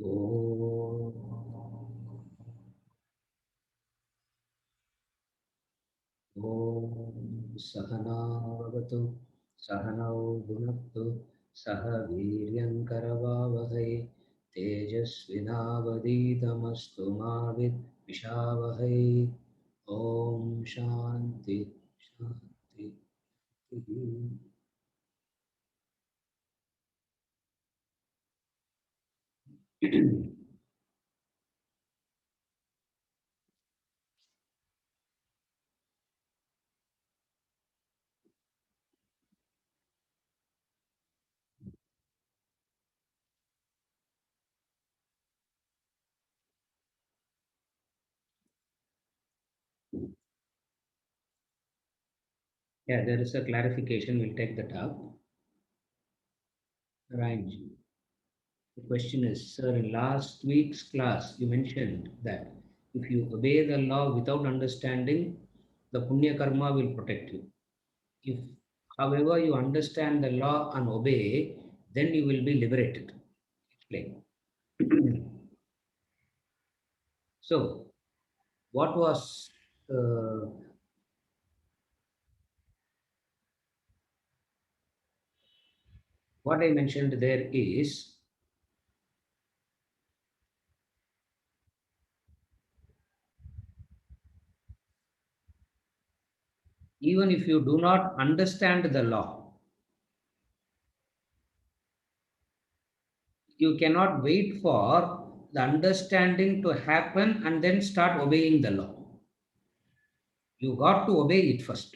ॐ सहना भवतु सहनौ भुनक्तु सह वीर्यङ्करवावहै तेजस्विनावधीतमस्तु मा विद्विषावहै। ॐ शान्ति शान्ति। Yeah, there is a clarification. We'll take that up. Right. The question is, sir, in last week's class, you mentioned that if you obey the law without understanding, the punya karma will protect you. If, however, you understand the law and obey, then you will be liberated. Explain. So, what was what I mentioned there is even if you do not understand the law, you cannot wait for the understanding to happen and then start obeying the law. You got to obey it first.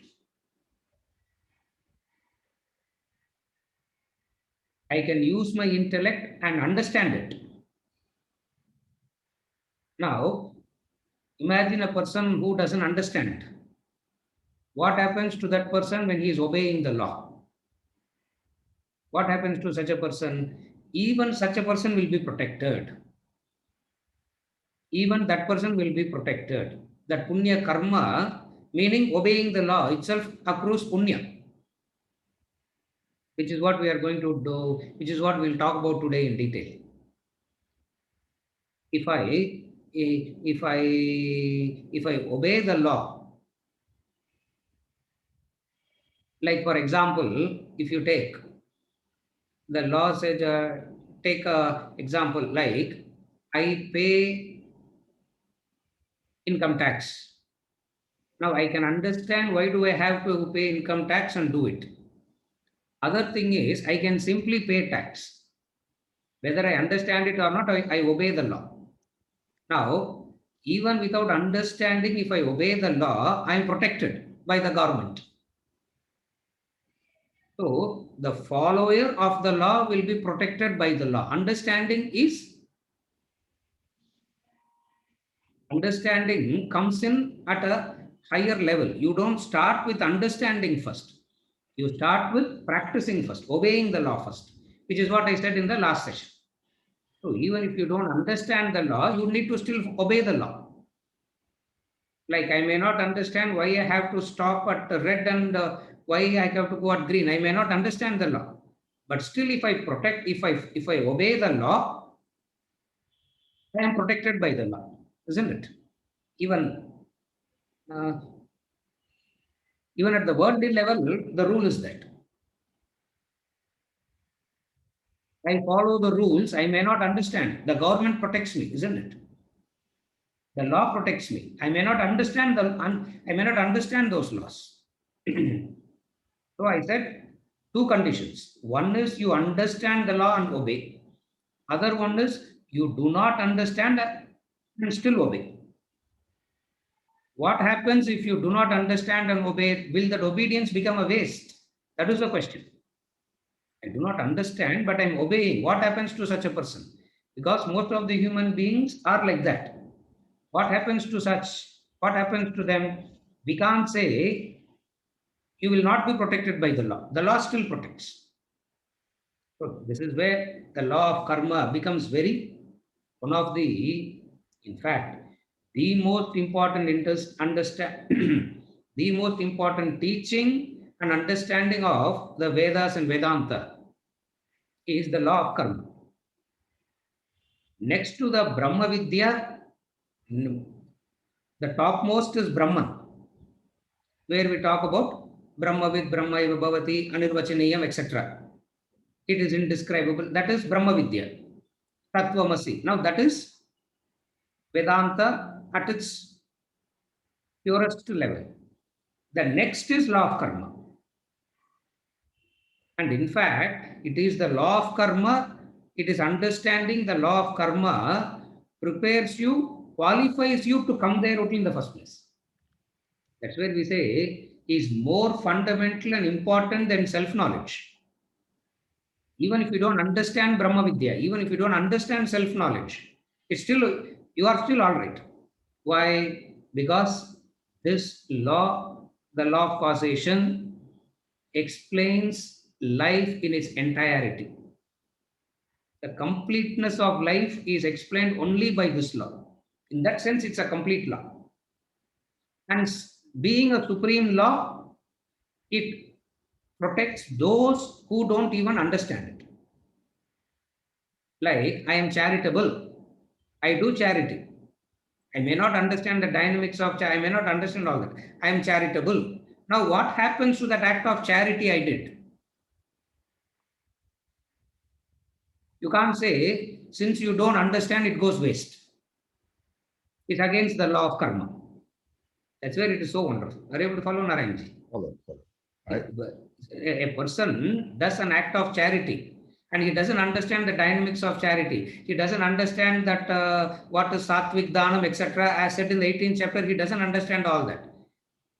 I can use my intellect and understand it. Now, imagine a person who doesn't understand. What happens to that person when he is obeying the law? What happens to such a person? Even such a person will be protected. Even that person will be protected. That punya karma, meaning obeying the law itself, accrues punya, which is what we are going to do, which is what we'll talk about today in detail. If I if I if I obey the law, like for example, if you take the law says, take a example like I pay income tax. Now I can understand why do I have to pay income tax and do it. Other thing is I can simply pay tax. Whether I understand it or not, I obey the law. Now, even without understanding, if I obey the law, I am protected by the government. So the follower of the law will be protected by the law. Understanding comes in at a higher level. You don't start with understanding first. You start with practicing first, obeying the law first, which is what I said in the last session. So even if you don't understand the law, you need to still obey the law. Like I may not understand why I have to stop at red and why I have to go at green. I may not understand the law, but still, if I obey the law, I am protected by the law, isn't it? Even uh, even at the worldly level, the rule is that I follow the rules. I may not understand. The government protects me, isn't it? The law protects me. I may not understand I may not understand those laws. So I said two conditions. One is you understand the law and obey. Other one is you do not understand and still obey. What happens if you do not understand and obey? Will that obedience become a waste? That is the question. I do not understand, but I'm obeying. What happens to such a person? Because most of the human beings are like that. What happens to such? What happens to them? We can't say you will not be protected by the law. The law still protects. So this is where the law of karma becomes very one of the, in fact, the most important understand the most important teaching and understanding of the Vedas and Vedanta is the law of karma. Next to the Brahma Vidya, the topmost is Brahman, where we talk about Brahmavid, Brahmaiva Bhavati, Anirvachaniyam, etc. It is indescribable. That is Brahma Vidya. Tattvamasi. Now that is Vedanta at its purest level. The next is law of karma. And in fact, it is the law of karma, it is understanding the law of karma prepares you, qualifies you to come there only in the first place. That's where we say is more fundamental and important than self-knowledge. Even if you don't understand Brahma Vidya, even if you don't understand self-knowledge, it's still, you are still all right. Why? Because this law, the law of causation, explains life in its entirety. The completeness of life is explained only by this law. In that sense, it's a complete law. And being a supreme law, it protects those who don't even understand it. Like, I am charitable, I do charity. I may not understand the dynamics of charity, I may not understand all that. I am charitable. Now, what happens to that act of charity I did? You can't say, since you don't understand, it goes waste. It's against the law of karma. That's where it is so wonderful. Are you able to follow, Narayanji? Follow. A person does an act of charity and he doesn't understand the dynamics of charity. He doesn't understand that what is Satvik Dhanam, etc. As said in the 18th chapter, he doesn't understand all that.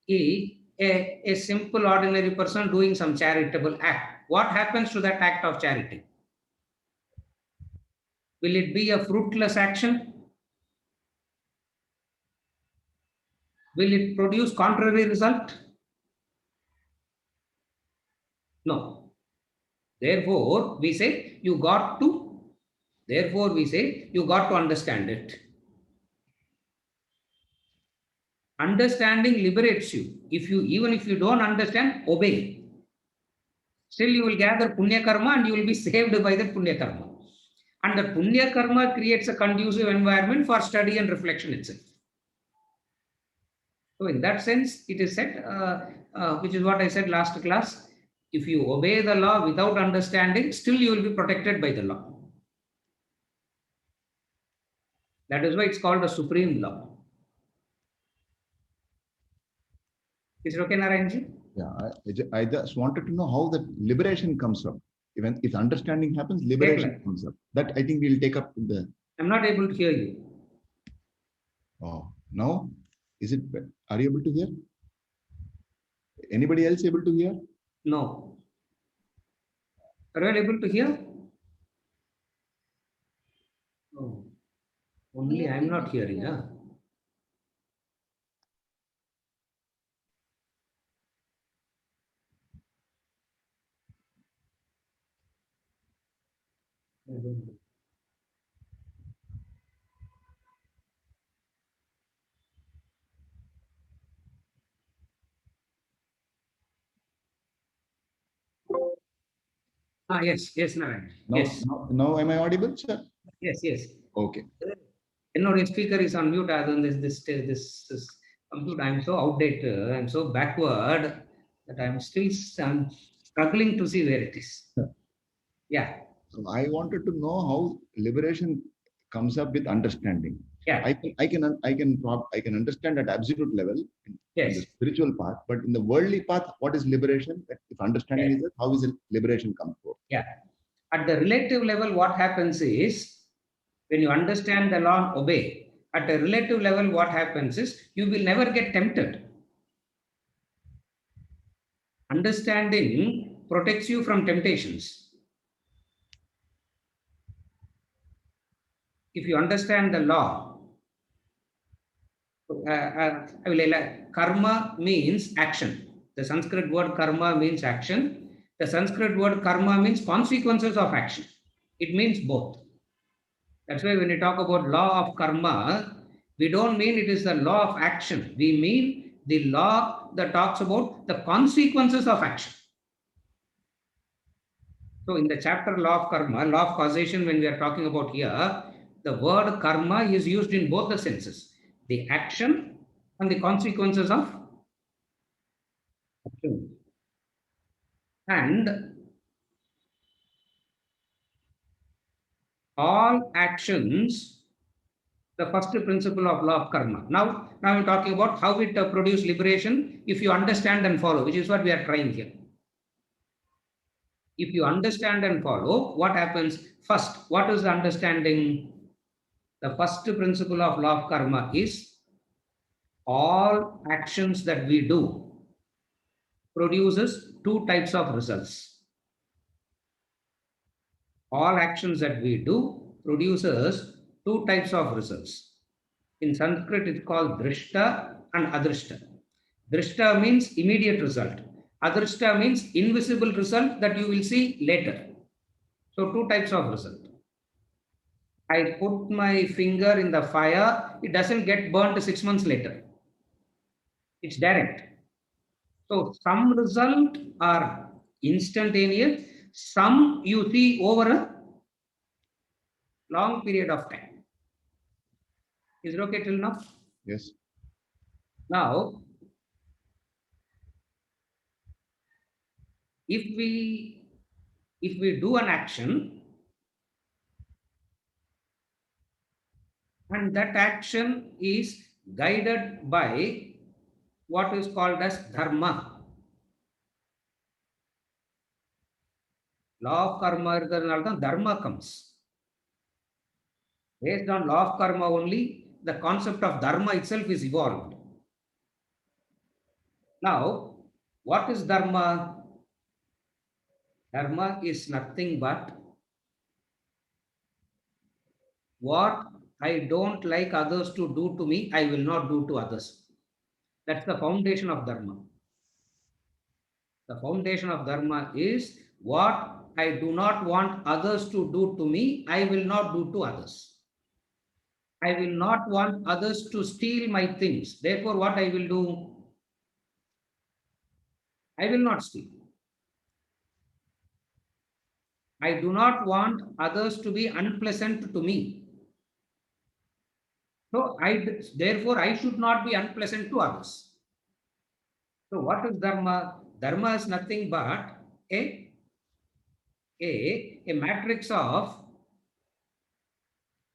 A simple ordinary person doing some charitable act. What happens to that act of charity? Will it be a fruitless action? Will it produce contrary result? No. Therefore, we say you got to understand it. Understanding liberates you. Even if you don't understand, obey. Still you will gather punya karma and you will be saved by the punya karma. And the punya karma creates a conducive environment for study and reflection itself. So in that sense, it is said, which is what I said last class, if you obey the law without understanding, still you will be protected by the law. That is why it's called the supreme law. Is it okay, Narayanji? Yeah, I just wanted to know how that liberation comes up. Even if understanding happens, liberation comes up. That I think we'll take up in the. I'm not able to hear you. Oh, no? Is it? Are you able to hear? Anybody else able to hear? No. Are you able to hear? Oh, only I'm not hearing. Huh? Yes, Narayan. Yes. Now, am I audible, sir? Yes. Okay. Your speaker is on mute. This computer. I'm so outdated. I'm so backward that I'm struggling to see where it is. Yeah. So I wanted to know how liberation comes up with understanding. Yeah. I can understand at absolute level in the spiritual path, but in the worldly path, what is liberation? If understanding is that, how is liberation come forth? Yeah. At the relative level, what happens is when you understand the law and obey, at a relative level, what happens is you will never get tempted. Understanding protects you from temptations. If you understand the law, karma means action. The Sanskrit word karma means action. The Sanskrit word karma means consequences of action. It means both. That's why when we talk about law of karma, we don't mean it is the law of action. We mean the law that talks about the consequences of action. So in the chapter law of karma, law of causation, when we are talking about here, the word karma is used in both the senses, the action and the consequences of action. And all actions, the first principle of law of karma. Now we're talking about how it produce liberation if you understand and follow, which is what we are trying here. If you understand and follow, what happens? First, what is the understanding? The first principle of law of karma is all actions that we do produces two types of results. All actions that we do produces two types of results. In Sanskrit, it's called drishta and adrishta. Drishta means immediate result. Adrishta means invisible result that you will see later. So two types of result. I put my finger in the fire, it doesn't get burnt 6 months later. It's direct. So some result are instantaneous, some you see over a long period of time. Is it okay till now? Yes. Now, if we do an action and that action is guided by what is called as dharma. Law of karma, dharma comes. Based on law of karma only, the concept of dharma itself is evolved. Now, what is dharma? Dharma is nothing but what I don't like others to do to me, I will not do to others. That's the foundation of dharma. The foundation of dharma is what I do not want others to do to me, I will not do to others. I will not want others to steal my things. Therefore, what I will do? I will not steal. I do not want others to be unpleasant to me. So, therefore, I should not be unpleasant to others. So, what is dharma? Dharma is nothing but a matrix of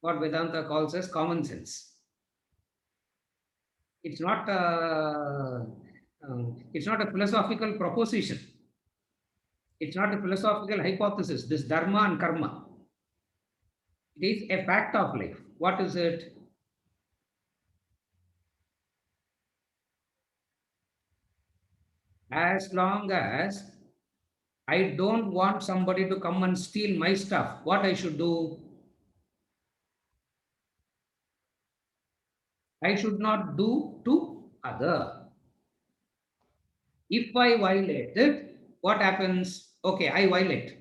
what Vedanta calls as common sense. It's not a philosophical proposition. It's not a philosophical hypothesis, this dharma and karma. It is a fact of life. What is it? As long as I don't want somebody to come and steal my stuff, what I should do? I should not do to other. If I violate it, what happens? Okay, I violate.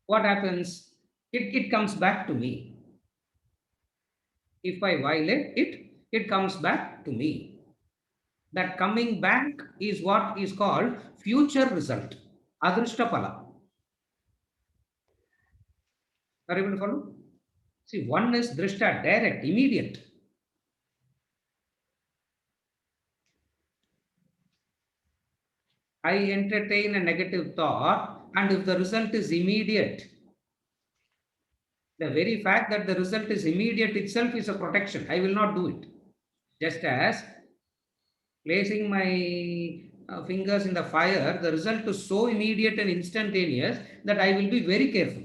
What happens? It comes back to me. If I violate it, it comes back to me. That coming back is what is called future result. Adrishtapala. Are you able to follow? See, one is drishta, direct, immediate. I entertain a negative thought, and if the result is immediate, the very fact that the result is immediate itself is a protection. I will not do it. Just as placing my fingers in the fire, the result is so immediate and instantaneous that I will be very careful.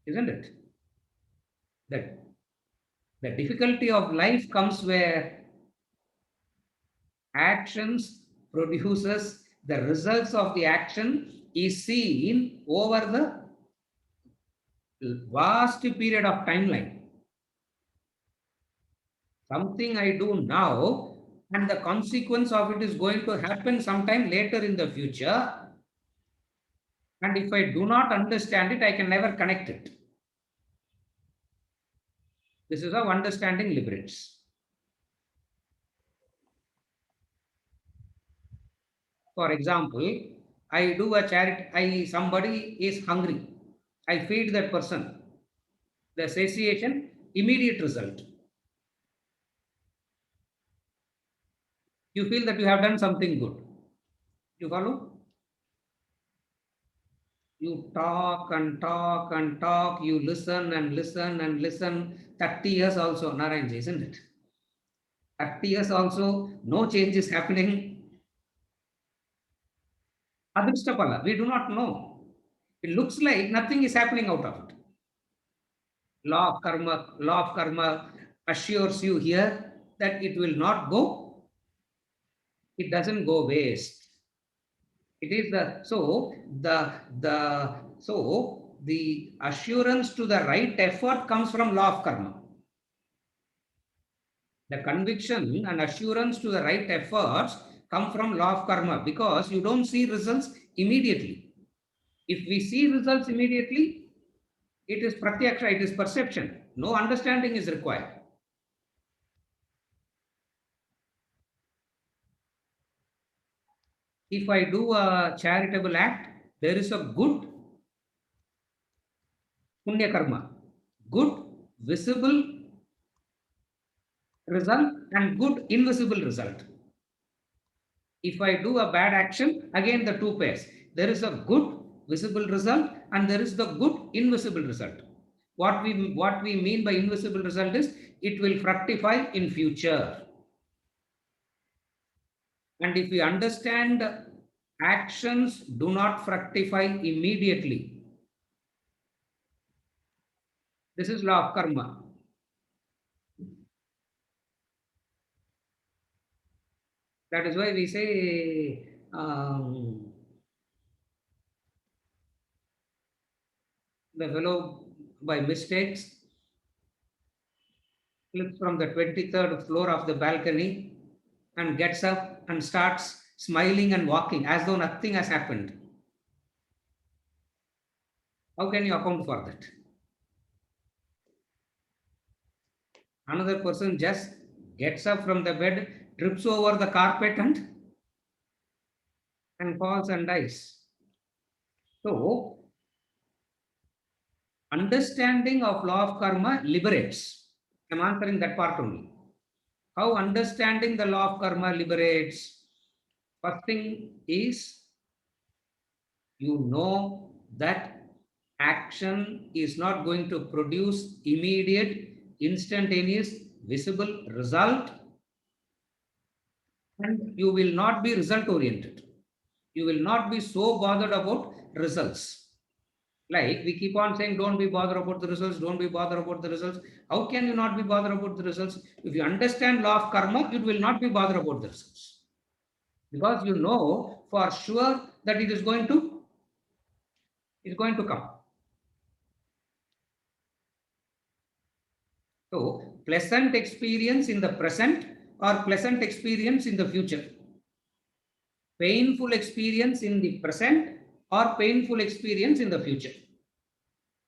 Isn't it? That the difficulty of life comes where actions produces the results of the action is seen over the vast period of timeline. Something I do now and the consequence of it is going to happen sometime later in the future. And if I do not understand it, I can never connect it. This is how understanding liberates. For example, I do a charity, somebody is hungry. I feed that person. The satiation, immediate result. You feel that you have done something good. You follow? You talk and talk and talk. You listen and listen and listen. 30 years also, Narayanji, isn't it? 30 years also, no change is happening. Adrishtapala, we do not know. It looks like nothing is happening out of it. Law of karma assures you here that it will not go. It doesn't go waste. It is the assurance to the right effort comes from law of karma. The conviction and assurance to the right efforts come from law of karma because you don't see results immediately. If we see results immediately, it is pratyaksha, it is perception. No understanding is required. If I do a charitable act, there is a good punya karma, good visible result and good invisible result. If I do a bad action, again the two pairs. There is a good visible result and there is the good invisible result. What we mean by invisible result is it will fructify in future. And if we understand actions do not fructify immediately, this is law of karma. That is why we say the fellow by mistakes slips from the 23rd floor of the balcony and gets up and starts smiling and walking as though nothing has happened. How can you account for that? Another person just gets up from the bed, trips over the carpet and falls and dies. So, understanding of law of karma liberates. I'm answering that part only. How understanding the law of karma liberates? First thing is, you know that action is not going to produce immediate, instantaneous, visible result, and you will not be result oriented. You will not be so bothered about results. Like we keep on saying, don't be bothered about the results, don't be bothered about the results. How can you not be bothered about the results? If you understand law of karma, you will not be bothered about the results. Because you know for sure that it is going to come. So, pleasant experience in the present or pleasant experience in the future. Painful experience in the present or painful experience in the future.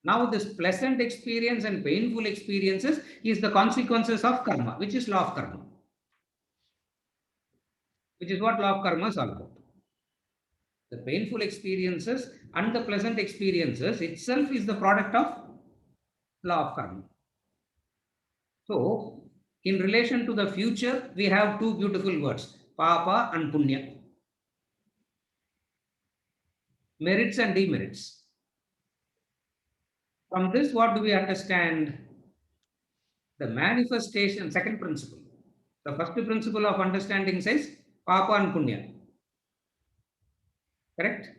Now, this pleasant experience and painful experiences is the consequences of karma, which is law of karma. Which is what law of karma is all about. The painful experiences and the pleasant experiences itself is the product of law of karma. So, in relation to the future, we have two beautiful words, papa and punya. Merits and demerits. From this, what do we understand? The manifestation, second principle. The first principle of understanding says papa and punya. Correct?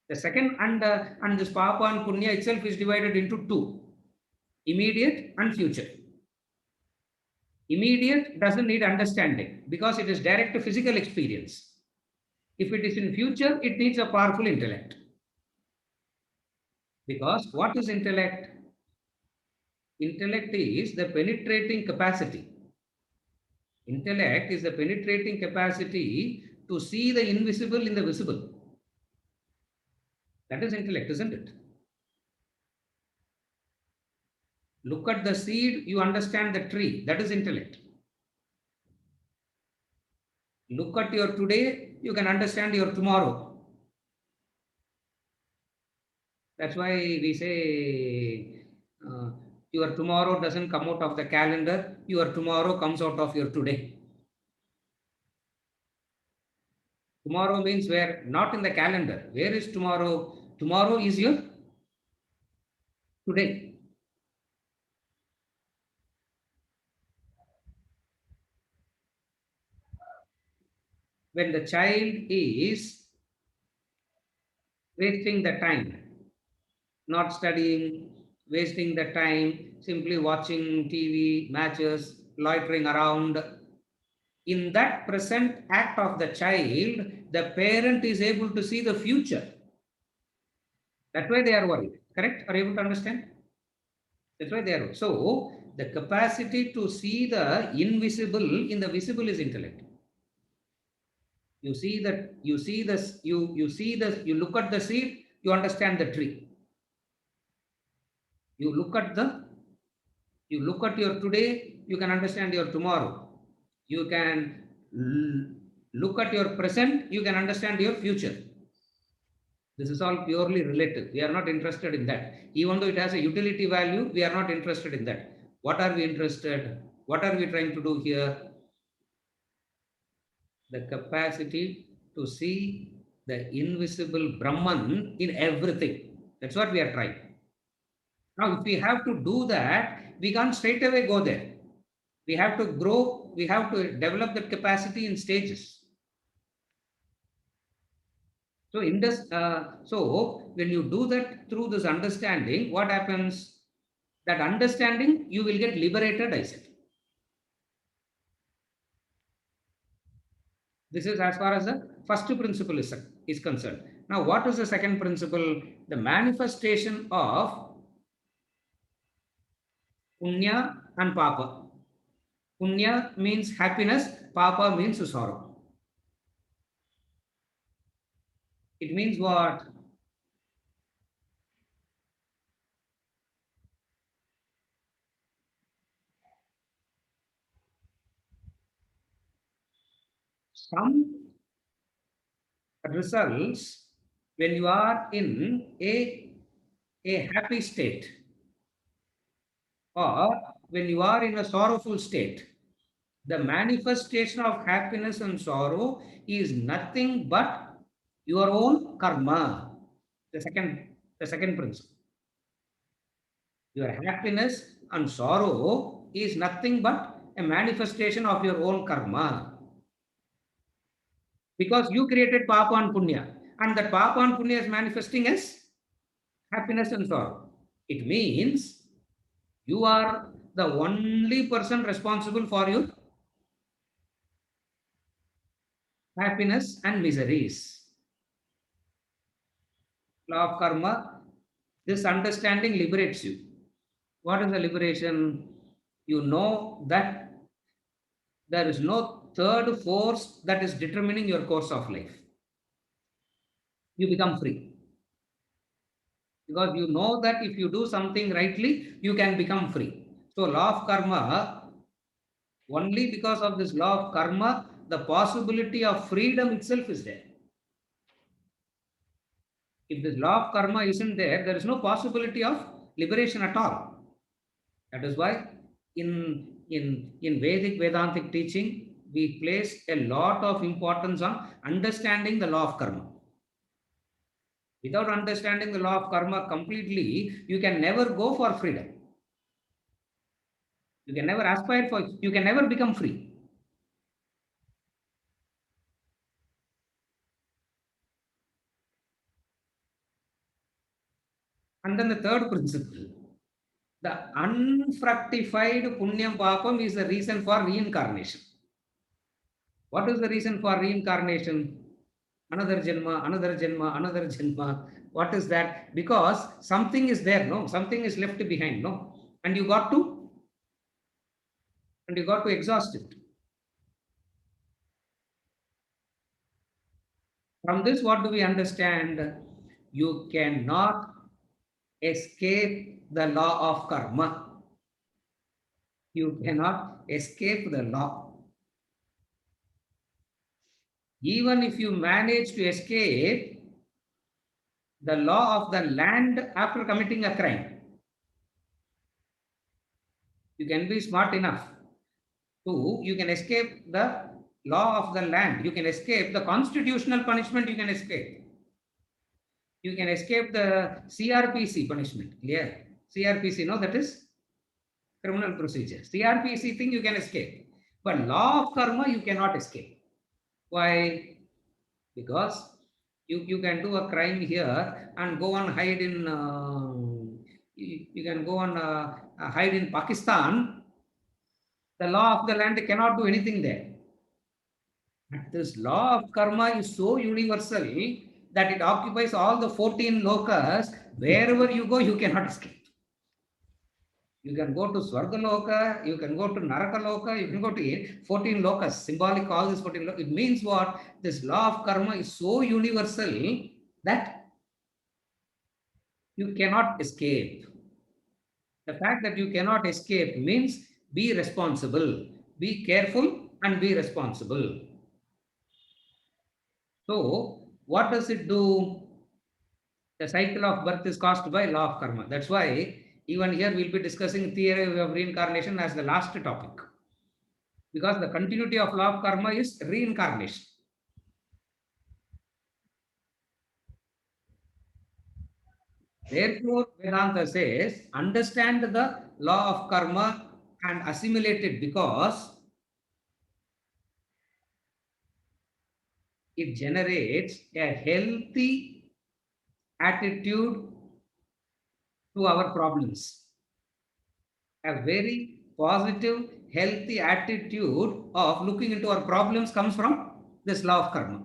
The second and this papa and punya itself is divided into two, immediate and future. Immediate doesn't need understanding because it is direct to physical experience. If it is in future, it needs a powerful intellect. Because what is intellect? Intellect is the penetrating capacity. Intellect is the penetrating capacity to see the invisible in the visible. That is intellect, isn't it? Look at the seed, you understand the tree. That is intellect. Look at your today, you can understand your tomorrow. That's why we say Your tomorrow doesn't come out of the calendar. Your tomorrow comes out of your today. Tomorrow means where? Not in the calendar. Where is tomorrow? Tomorrow is your today. When the child is wasting the time, not studying, wasting the time, simply watching TV, matches, loitering around, in that present act of the child, the parent is able to see the future. That's why they are worried. Correct? Are you able to understand? That's why they are. So, the capacity to see the invisible in the visible is intellect. You see that, you see this, you see this, you look at the seed, you understand the tree. You look at the, you look at your today, you can understand your tomorrow. You can look at your present, you can understand your future. This is all purely relative. We are not interested in that. Even though it has a utility value, we are not interested in that. What are we interested? What are we trying to do here? The capacity to see the invisible Brahman in everything. That's what we are trying. Now, if we have to do that, we can't straight away go there. We have to grow, we have to develop that capacity in stages. So, in this, so when you do that through this understanding, what happens? That understanding, you will get liberated, I said. This is as far as the first principle is concerned. Now, what is the second principle? The manifestation of punya and papa. Punya means happiness, papa means sorrow. It means what? Some results when you are in a happy state or when you are in a sorrowful state. The manifestation of happiness and sorrow is nothing but your own karma. The second principle. Your happiness and sorrow is nothing but a manifestation of your own karma. Because you created papa and punya, and that papa and punya is manifesting as happiness and sorrow. It means you are the only person responsible for your happiness and miseries. Law of karma, this understanding liberates you. What is the liberation? You know that there is no third force that is determining your course of life. You become free. Because you know that if you do something rightly, you can become free. So, law of karma, only because of this law of karma, the possibility of freedom itself is there. If this law of karma isn't there, there is no possibility of liberation at all. That is why in Vedic Vedantic teaching, we place a lot of importance on understanding the law of karma. Without understanding the law of karma completely, you can never go for freedom. You can never aspire for, you can never become free. And then the third principle, the unfructified punyam papam is the reason for reincarnation. What is the reason for reincarnation? Another Janma, another Janma, another Janma. What is that? Because something is there, no? Something is left behind, no? And you got to exhaust it. From this, what do we understand? You cannot escape the law of karma. You cannot escape the law. Even if you manage to escape the law of the land after committing a crime, You can be smart enough to, you can escape the law of the land. You can escape the constitutional punishment. You can escape. You can escape the CRPC punishment. Yeah. CRPC, no, that is criminal procedure. CRPC thing you can escape. But law of karma, you cannot escape. Why? Because you can do a crime here and go and hide in, you can go and hide in Pakistan. The law of the land cannot do anything there. But this law of karma is so universal that it occupies all the 14 lokas. Wherever you go, you cannot escape. You can go to Swargaloka, you can go to Narakaloka, you can go to 14 lokas, symbolic all these 14 lokas. It means what? This law of karma is so universal that you cannot escape. The fact that you cannot escape means be responsible, be careful and be responsible. So, what does it do? The cycle of birth is caused by law of karma. That's why even here we'll be discussing theory of reincarnation as the last topic. Because the continuity of law of karma is reincarnation. Therefore, Vedanta says, understand the law of karma and assimilate it, because it generates a healthy attitude to our problems. A very positive, healthy attitude of looking into our problems comes from this law of karma.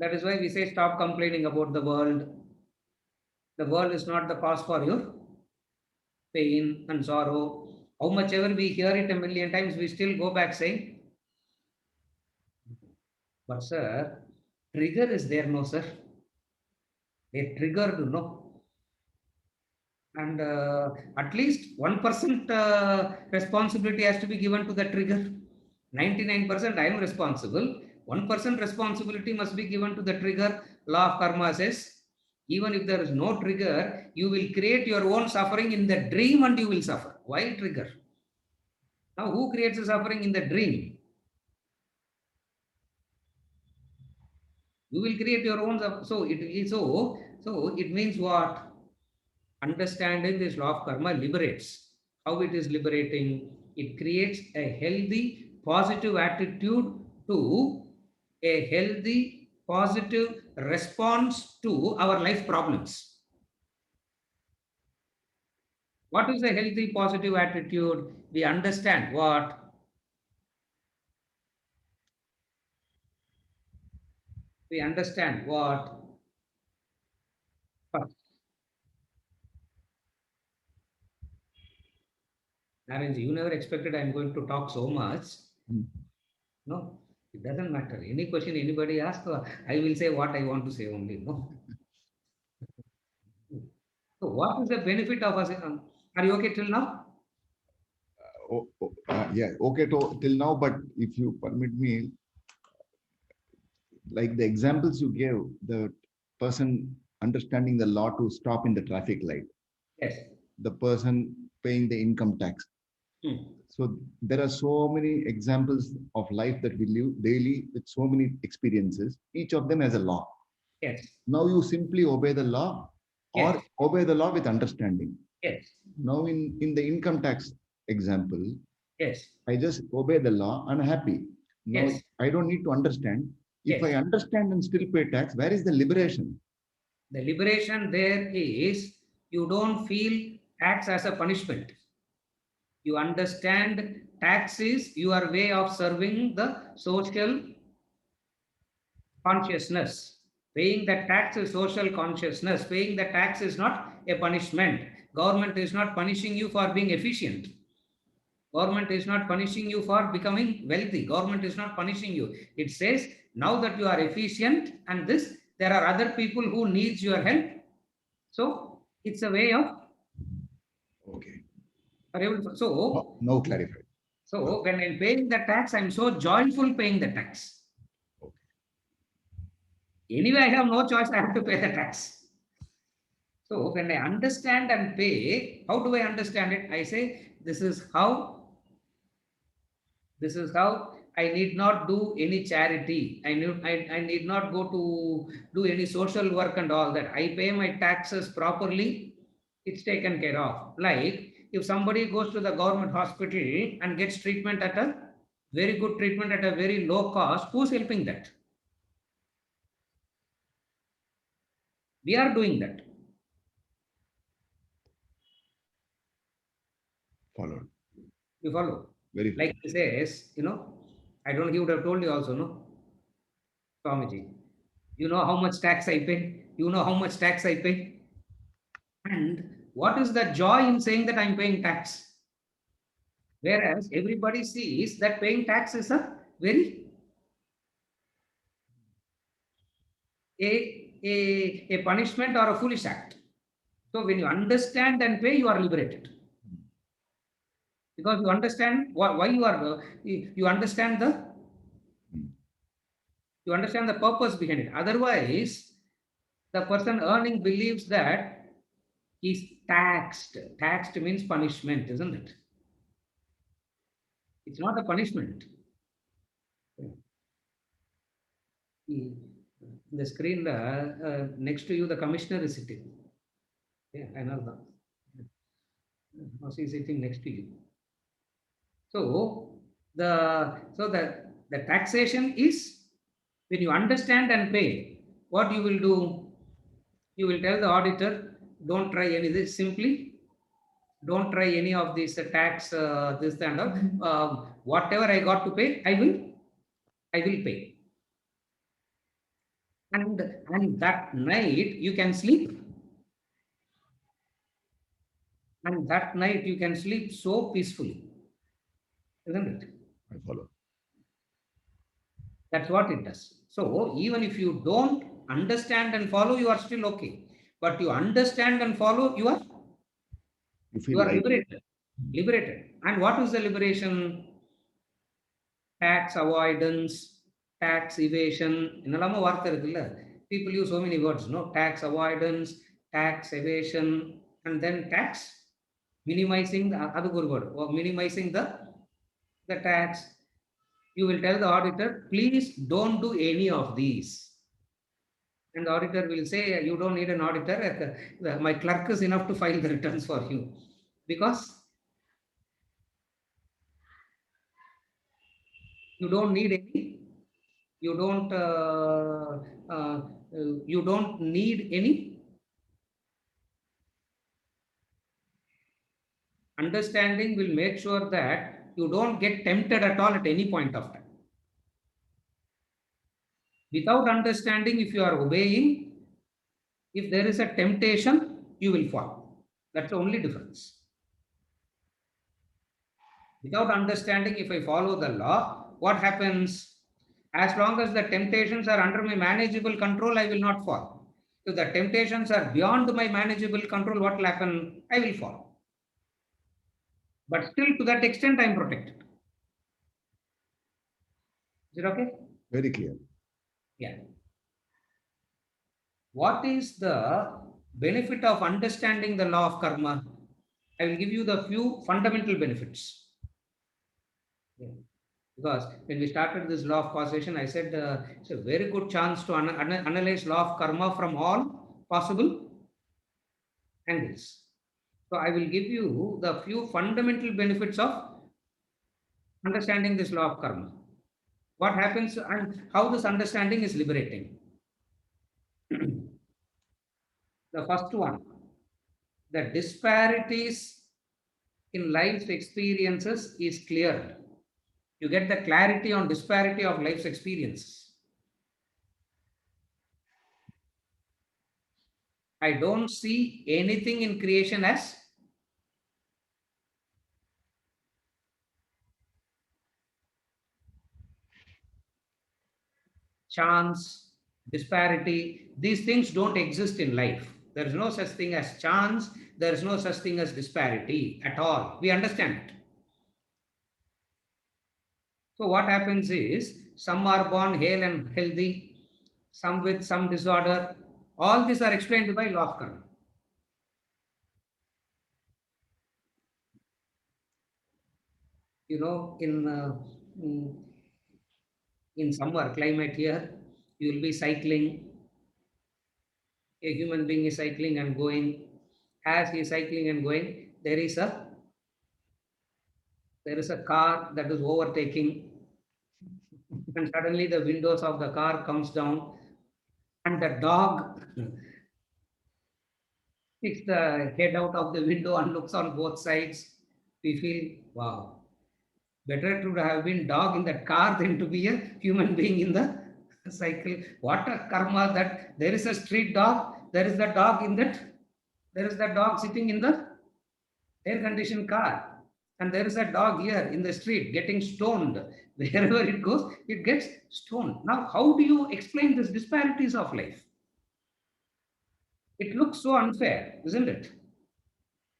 That is why we say stop complaining about the world. The world is not the cause for your pain and sorrow. How much ever we hear it a million times, we still go back saying, but sir, trigger is there, no sir. A triggered, no. And at least 1% responsibility has to be given to the trigger. 99% I am responsible. 1% responsibility must be given to the trigger. Law of karma says, even if there is no trigger, you will create your own suffering in the dream and you will suffer. Why trigger? Now, who creates the suffering in the dream? You will create your own suffering. So it means what? Understanding this law of karma liberates. How it is liberating? It creates a healthy, positive attitude to a healthy, positive response to our life problems. What is a healthy, positive attitude? We understand what? We understand what? First, Narenji, you never expected I'm going to talk so much. No, it doesn't matter. Any question anybody asks, I will say what I want to say only. No. So, what is the benefit of us? Are you okay till now? Yeah, okay till now, but if you permit me, like the examples you gave, the person understanding the law to stop in the traffic light, Yes. the person paying the income tax. So there are so many examples of life that we live daily with so many experiences. Each of them has a law. Yes. Now you simply obey the law or obey the law with understanding. Yes. Now in the income tax example, yes, I just obey the law and happy. Now yes, I don't need to understand. If I understand and still pay tax, where is the liberation? The liberation there is you don't feel tax as a punishment. You understand tax is your way of serving the social consciousness. Paying the tax is social consciousness. Paying the tax is not a punishment. Government is not punishing you for being efficient. Government is not punishing you for becoming wealthy. Government is not punishing you. It says, now that you are efficient and this, there are other people who needs your help. So it's a way of. Okay. So no clarified. So when I'm paying the tax, I'm so joyful paying the tax. Okay. Anyway, I have no choice. I have to pay the tax. So when I understand and pay, how do I understand it? I say, this is how I need not do any charity. I need not go to do any social work and all that. I pay my taxes properly. It's taken care of. Like if somebody goes to the government hospital and gets treatment at a very good treatment at a very low cost, who's helping that? We are doing that. Followed. You follow? Very good. Like he says, I don't know, he would have told you also, no? Swamiji, you know how much tax I pay? You know how much tax I pay? And what is the joy in saying that I'm paying tax? Whereas everybody sees that paying tax is a very a punishment or a foolish act. So when you understand and pay, you are liberated. Because you understand why you are, you understand the purpose behind it. Otherwise, the person earning believes that he's taxed. Taxed means punishment, isn't it? It's not a punishment. In the screen next to you, the commissioner is sitting. Yeah, I know that. Now she is sitting next to you. So the taxation is when you understand and pay. What you will do? You will tell the auditor, don't try any this. Simply, don't try any of this tax. This and whatever I got to pay, I will pay. And that night you can sleep. And that night you can sleep so peacefully, isn't it? I follow. That's what it does. So even if you don't understand and follow, you are still okay. But you understand and follow, you are light. liberated. Liberated. And what is the liberation? Tax avoidance, tax evasion. People use so many words, no? Tax avoidance, tax evasion, and then tax minimizing the other word, or minimizing the tax. You will tell the auditor, please don't do any of these. And the auditor will say, you don't need an auditor. My clerk is enough to file the returns for you. Because you don't need any, you don't need any understanding will make sure that you don't get tempted at all at any point of time. Without understanding, if you are obeying, if there is a temptation, you will fall. That's the only difference. Without understanding, if I follow the law, what happens? As long as the temptations are under my manageable control, I will not fall. If the temptations are beyond my manageable control, what will happen? I will fall. But still, to that extent, I am protected. Is it okay? Very clear. Yeah. What is the benefit of understanding the law of karma? I will give you the few fundamental benefits. Yeah. Because when we started this law of causation, I said it's a very good chance to analyze law of karma from all possible angles. So I will give you the few fundamental benefits of understanding this law of karma. What happens and how this understanding is liberating. The first one, the disparities in life's experiences is cleared. You get the clarity on disparity of life's experiences. I don't see anything in creation as chance, disparity. These things don't exist in life. There is no such thing as chance. There is no such thing as disparity at all. We understand it. So what happens is some are born hale and healthy, some with some disorder. All these are explained by law of karma. you know, mm, in summer climate here, you will be cycling. A human being is cycling and going. As he is cycling and going, there is a car that is overtaking, and suddenly the windows of the car comes down, and the dog sticks the head out of the window and looks on both sides. We feel, wow, better to have been dog in that car than to be a human being in the cycle. What a karma that there is a street dog, there is the dog in that, there is the dog sitting in the air conditioned car, and there is a dog here in the street getting stoned. Wherever it goes, it gets stoned. Now, how do you explain these disparities of life? It looks so unfair, isn't it?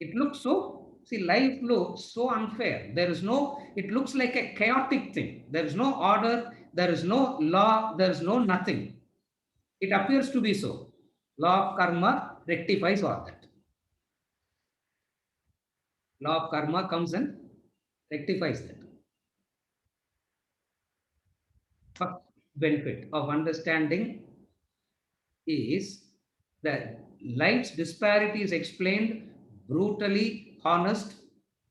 It looks so, see, life looks so unfair. There is no, it looks like a chaotic thing. There is no order, there is no law, there is no nothing. It appears to be so. Law of karma rectifies all that. Law of karma comes and rectifies that. First benefit of understanding is that life's disparity is explained brutally, honest,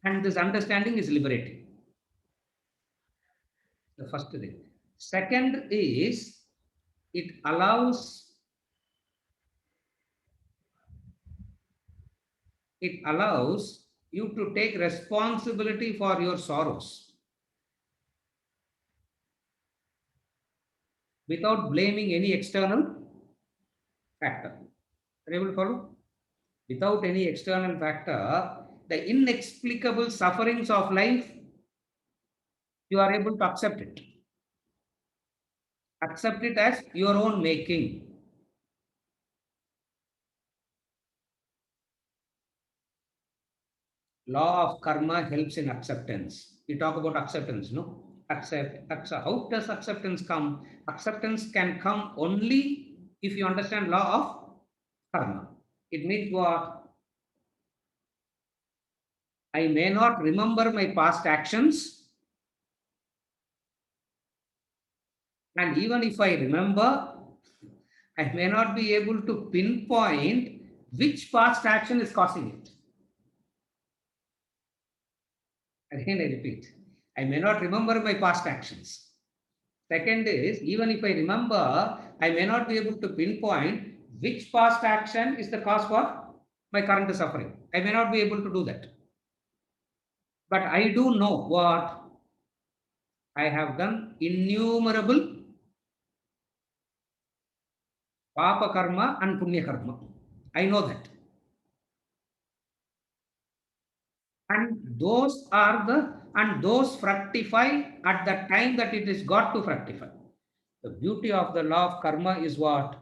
and this understanding is liberating. The first thing. Second is it allows you to take responsibility for your sorrows without blaming any external factor. Are you able to follow? Without any external factor, the inexplicable sufferings of life, you are able to accept it. Accept it as your own making. Law of karma helps in acceptance. We talk about acceptance, no? Accept. How does acceptance come? Acceptance can come only if you understand law of karma. It means what? I may not remember my past actions, and even if I remember, I may not be able to pinpoint which past action is causing it. Again, I repeat, I may not remember my past actions. Second is, even if I remember, I may not be able to pinpoint which past action is the cause for my current suffering. I may not be able to do that. But I do know what I have done innumerable papa karma and punya karma. I know that. And those fructify at the time that it is got to fructify. The beauty of the law of karma is what?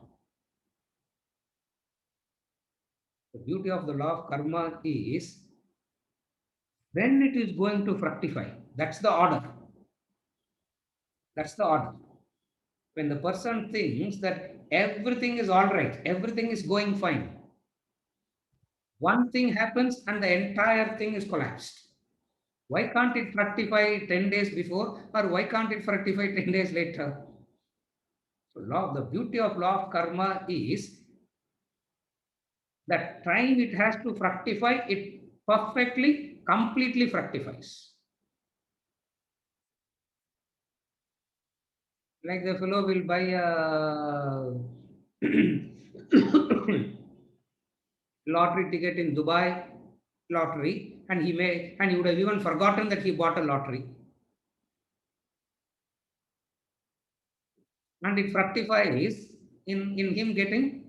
The beauty of the law of karma is when it is going to fructify. That's the order. That's the order. When the person thinks that everything is all right, everything is going fine, one thing happens and the entire thing is collapsed. Why can't it fructify 10 days before, or why can't it fructify 10 days later? So the beauty of law of karma is that time it has to fructify, it perfectly, completely fructifies. Like the fellow will buy a lottery ticket in Dubai lottery, and he would have even forgotten that he bought a lottery. And it fructifies in him getting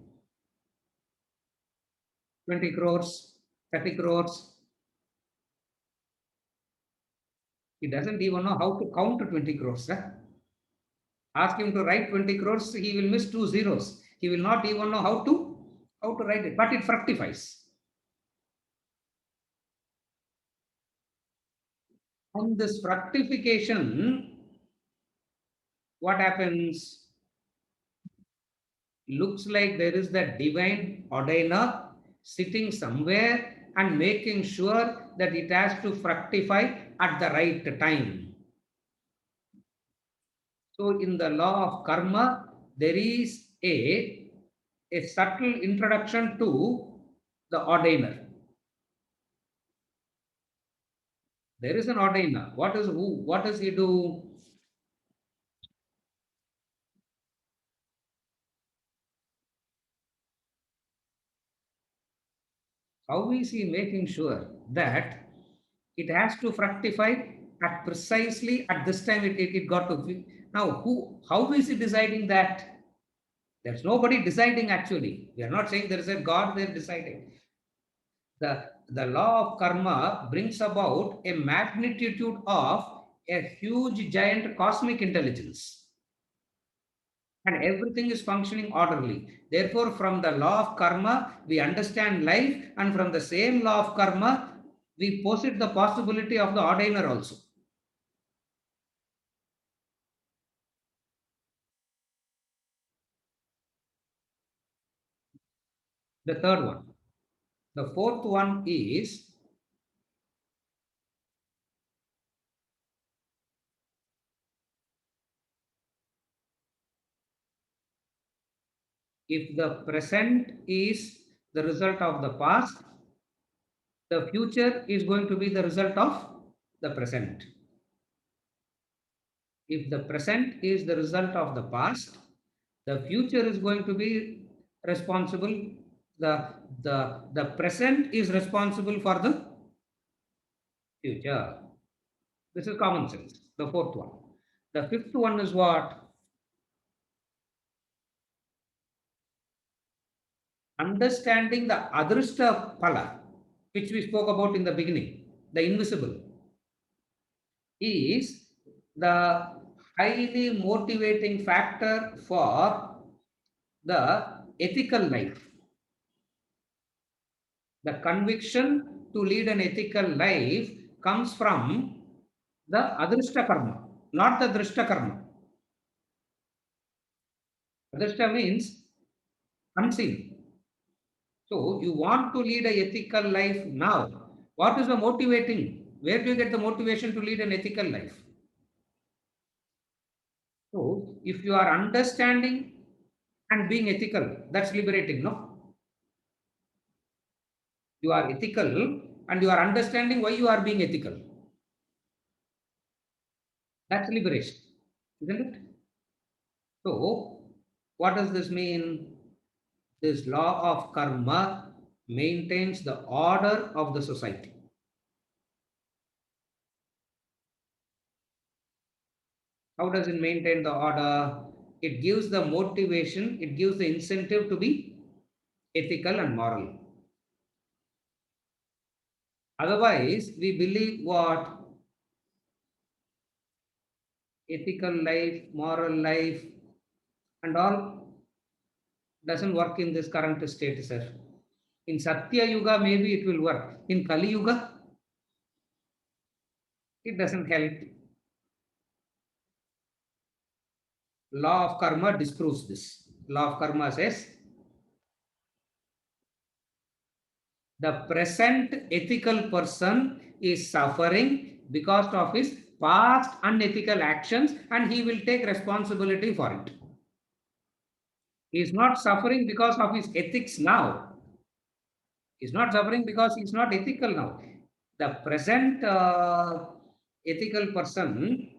20 crores, 30 crores. He doesn't even know how to count to 20 crores. Huh? Ask him to write 20 crores, he will miss 2 zeros. He will not even know how to write it, but it fructifies. On this fructification, what happens? Looks like there is the divine ordainer sitting somewhere and making sure that it has to fructify at the right time. So in the law of karma, there is a subtle introduction to the ordainer. There is an ordainer. What does he do? How is he making sure that it has to fructify at precisely at this time it got to be? Now, how is he deciding that? There's nobody deciding actually. We are not saying there is a God there deciding. The law of karma brings about a magnitude of a huge giant cosmic intelligence. And everything is functioning orderly. Therefore, from the law of karma, we understand life, and from the same law of karma, we posit the possibility of the ordainer also. The third one. The fourth one is if the present is the result of the past, the future is going to be the result of the present. If the present is the result of the past, the future is going to be responsible. The present is responsible for the future. This is common sense. The fourth one. The fifth one is what? Understanding the adrishta phala, which we spoke about in the beginning, the invisible, is the highly motivating factor for the ethical life. The conviction to lead an ethical life comes from the adrishta karma, not the drishta karma. Adrishta means unseen. So you want to lead an ethical life now. What is the motivating? Where do you get the motivation to lead an ethical life? So if you are understanding and being ethical, that's liberating, no? You are ethical and you are understanding why you are being ethical. That's liberation, isn't it? So what does this mean? This law of karma maintains the order of the society. How does it maintain the order? It gives the motivation, it gives the incentive to be ethical and moral. Otherwise, we believe what? Ethical life, moral life, and all doesn't work in this current state, sir. In Satya Yuga, maybe it will work. In Kali Yuga, it doesn't help. Law of karma disproves this. Law of karma says the present ethical person is suffering because of his past unethical actions and he will take responsibility for it. He is not suffering because of his ethics now. He is not suffering because he is not ethical now. The present ethical person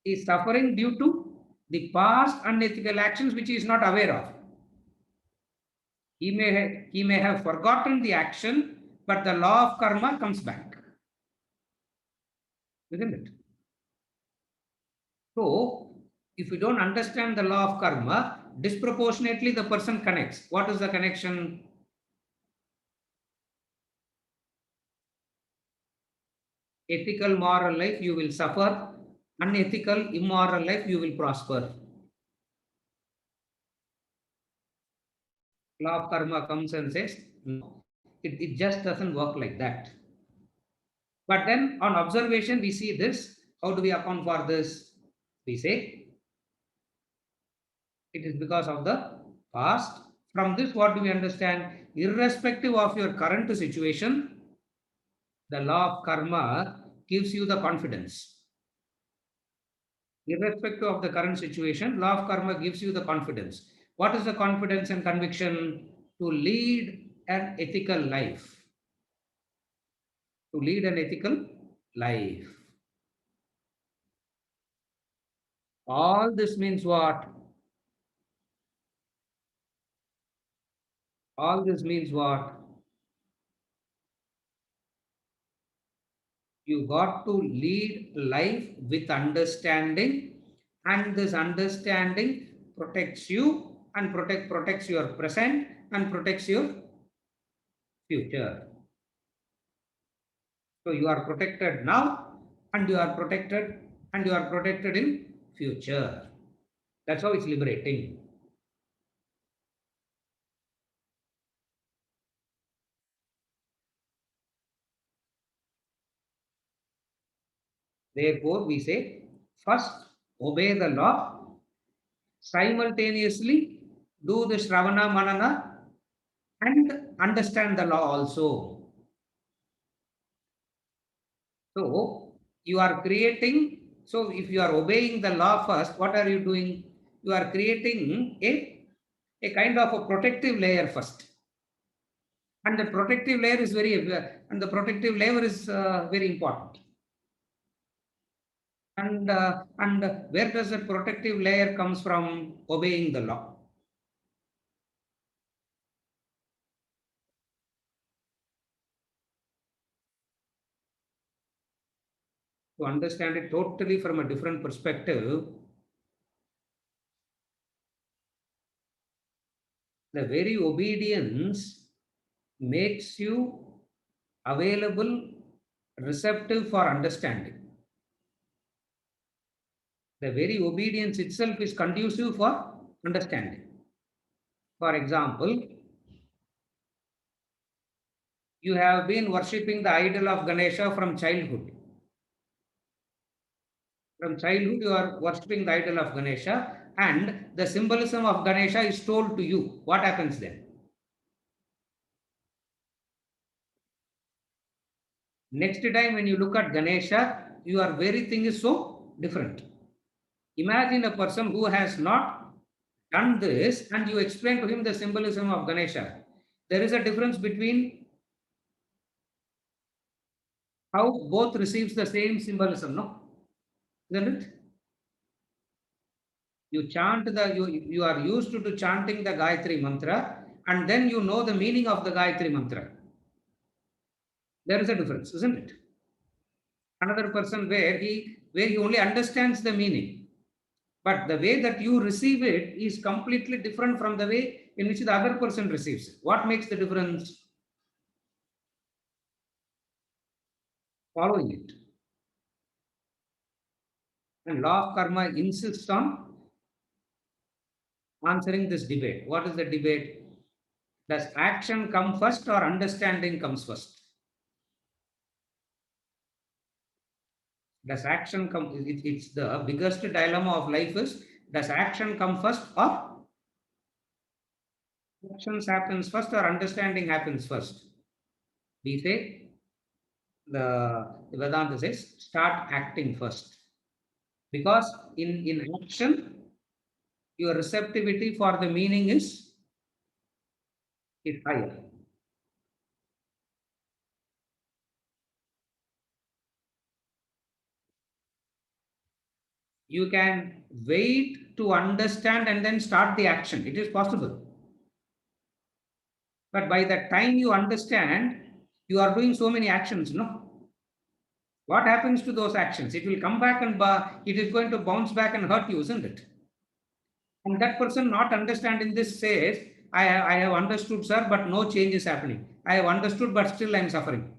is suffering due to the past unethical actions which he is not aware of. He may have forgotten the action, but the law of karma comes back. Isn't it? So, if you don't understand the law of karma, disproportionately the person connects. What is the connection? Ethical, moral life, you will suffer. Unethical, immoral life, you will prosper. Law of karma comes and says, no, it just doesn't work like that. But then on observation, we see this. How do we account for this? We say, it is because of the past. From this, what do we understand? Irrespective of your current situation, the law of karma gives you the confidence. Irrespective of the current situation, law of karma gives you the confidence. What is the confidence and conviction? To lead an ethical life. To lead an ethical life. All this means what? All this means what? You got to lead life with understanding, and this understanding protects you and protects your present and protects your future. So you are protected now, and you are protected in future. That's how it's liberating. Therefore, we say first obey the law, simultaneously do the Shravana Manana and understand the law also. So you are creating, so if you are obeying the law first, what are you doing? You are creating a kind of a protective layer first. And the protective layer is very important. And where does the protective layer comes from? Obeying the law. To understand it totally from a different perspective, the very obedience makes you available, receptive for understanding. The very obedience itself is conducive for understanding. For example, you have been worshipping the idol of Ganesha from childhood. From childhood, you are worshipping the idol of Ganesha, and the symbolism of Ganesha is told to you. What happens then? Next time when you look at Ganesha, your very thing is so different. Imagine a person who has not done this and you explain to him the symbolism of Ganesha. There is a difference between how both receives the same symbolism, no? Isn't it? You chant you are used to chanting the Gayatri mantra, and then you know the meaning of the Gayatri mantra. There is a difference, isn't it? Another person where he only understands the meaning, but the way that you receive it is completely different from the way in which the other person receives it. What makes the difference? Following it. And law of karma insists on answering this debate. What is the debate? Does action come first or understanding comes first? Does action come? It's the biggest dilemma of life is, does action come first or actions happens first or understanding happens first? We say the Vedanta says start acting first. Because in action, your receptivity for the meaning is higher. You can wait to understand and then start the action. It is possible. But by the time you understand, you are doing so many actions, no? What happens to those actions? It will come back and it is going to bounce back and hurt you, isn't it? And that person not understanding this says, I have understood, sir, but no change is happening. I have understood, but still I am suffering.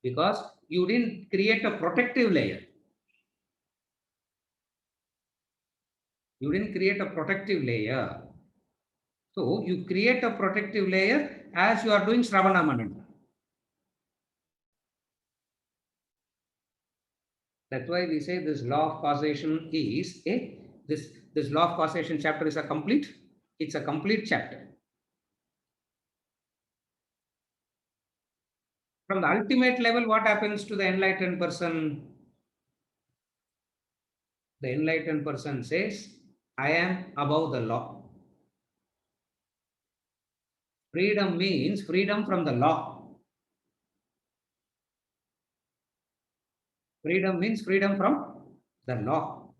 Because you didn't create a protective layer. You didn't create a protective layer. So you create a protective layer as you are doing Shravana Manana. That's why we say this law of causation is this law of causation chapter is it's a complete chapter. From the ultimate level, what happens to the enlightened person? The enlightened person says, I am above the law. Freedom means freedom from the law. Freedom means freedom from the law.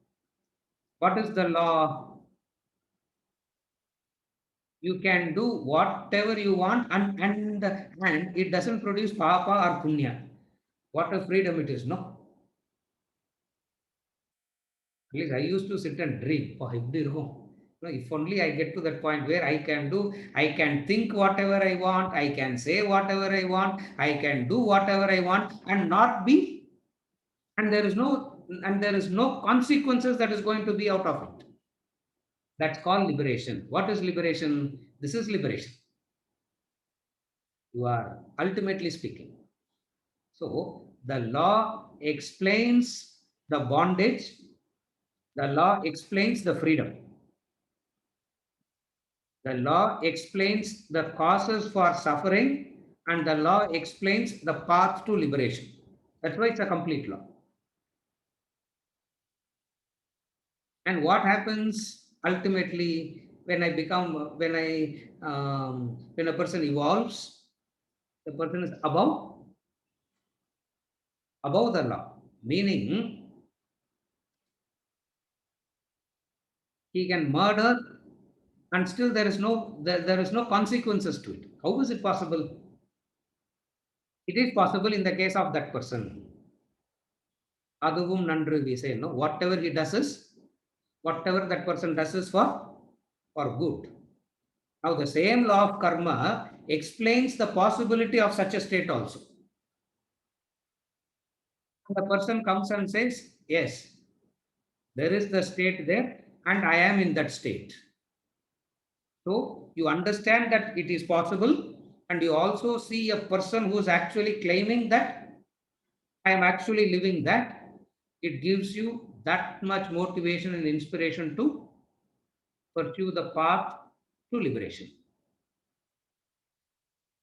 What is the law? You can do whatever you want, and it doesn't produce papa or punya. What a freedom it is, no? At least I used to sit and dream. Oh, if only I get to that point where I can think whatever I want, I can say whatever I want, I can do whatever I want, and not be, and there is no consequences that is going to be out of it. That's called liberation. What is liberation? This is liberation. You are ultimately speaking. So the law explains the bondage, the law explains the freedom. The law explains the causes for suffering, and the law explains the path to liberation. That's why it's a complete law. And what happens ultimately when when a person evolves, the person is above the law, meaning he can murder and still there is no consequences to it. How is it possible? It is possible in the case of that person. Aduvum nandru, we say, no, whatever that person does is for good. Now the same law of karma explains the possibility of such a state also. The person comes and says, yes, there is the state there and I am in that state. So you understand that it is possible, and you also see a person who is actually claiming that I am actually living that. It gives you that much motivation and inspiration to pursue the path to liberation.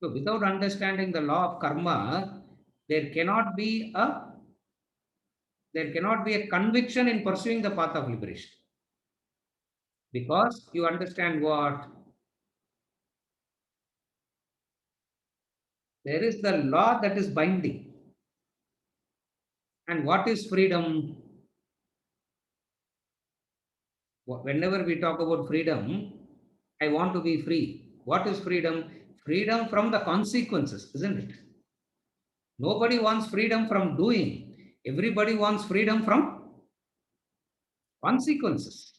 So without understanding the law of karma, there cannot be a conviction in pursuing the path of liberation. Because you understand what? There is the law that is binding. And what is freedom? Whenever we talk about freedom, I want to be free. What is freedom? Freedom from the consequences, isn't it? Nobody wants freedom from doing. Everybody wants freedom from consequences.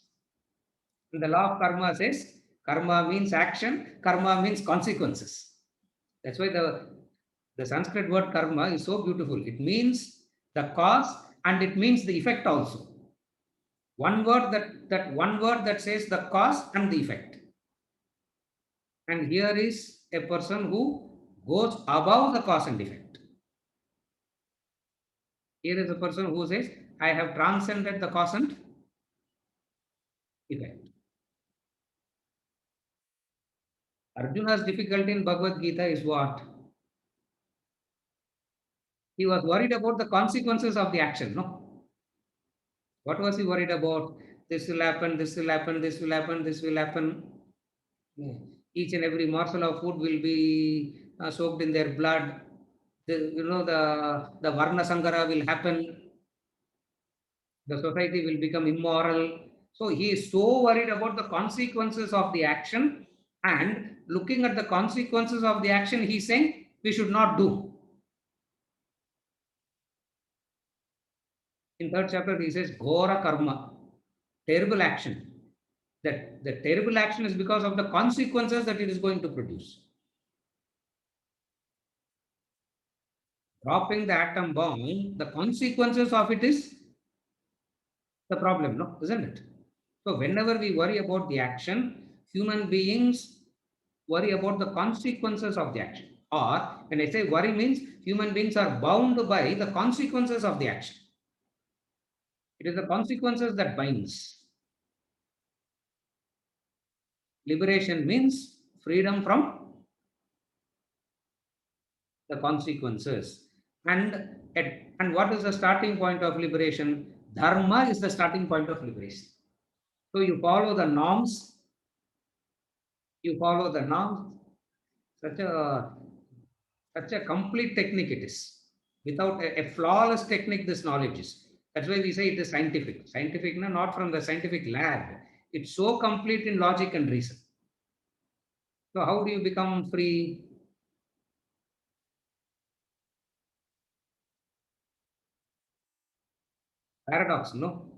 And the law of karma says karma means action, karma means consequences. That's why the Sanskrit word karma is so beautiful. It means the cause and it means the effect also. One word that says the cause and the effect. And here is a person who goes above the cause and effect. Here is a person who says, I have transcended the cause and effect. Arjuna's difficulty in Bhagavad Gita is what? He was worried about the consequences of the action, no? What was he worried about? This will happen, this will happen, this will happen, this will happen. Each and every morsel of food will be soaked in their blood. The Varna Sangara will happen. The society will become immoral. So he is so worried about the consequences of the action, and looking at the consequences of the action, he's saying we should not do. In third chapter, he says, Ghora karma, terrible action. That the terrible action is because of the consequences that it is going to produce. Dropping the atom bomb, the consequences of it is the problem, no, isn't it? So whenever we worry about the action, human beings worry about the consequences of the action. Or when I say worry means human beings are bound by the consequences of the action. It is the consequences that binds. Liberation means freedom from the consequences. And what is the starting point of liberation? Dharma is the starting point of liberation. So you follow the norms, you follow the norms, such a complete technique it is. Without a flawless technique, this knowledge is. That's why we say it is scientific. Scientific, no, not from the scientific lab. It's so complete in logic and reason. So how do you become free? Paradox, no?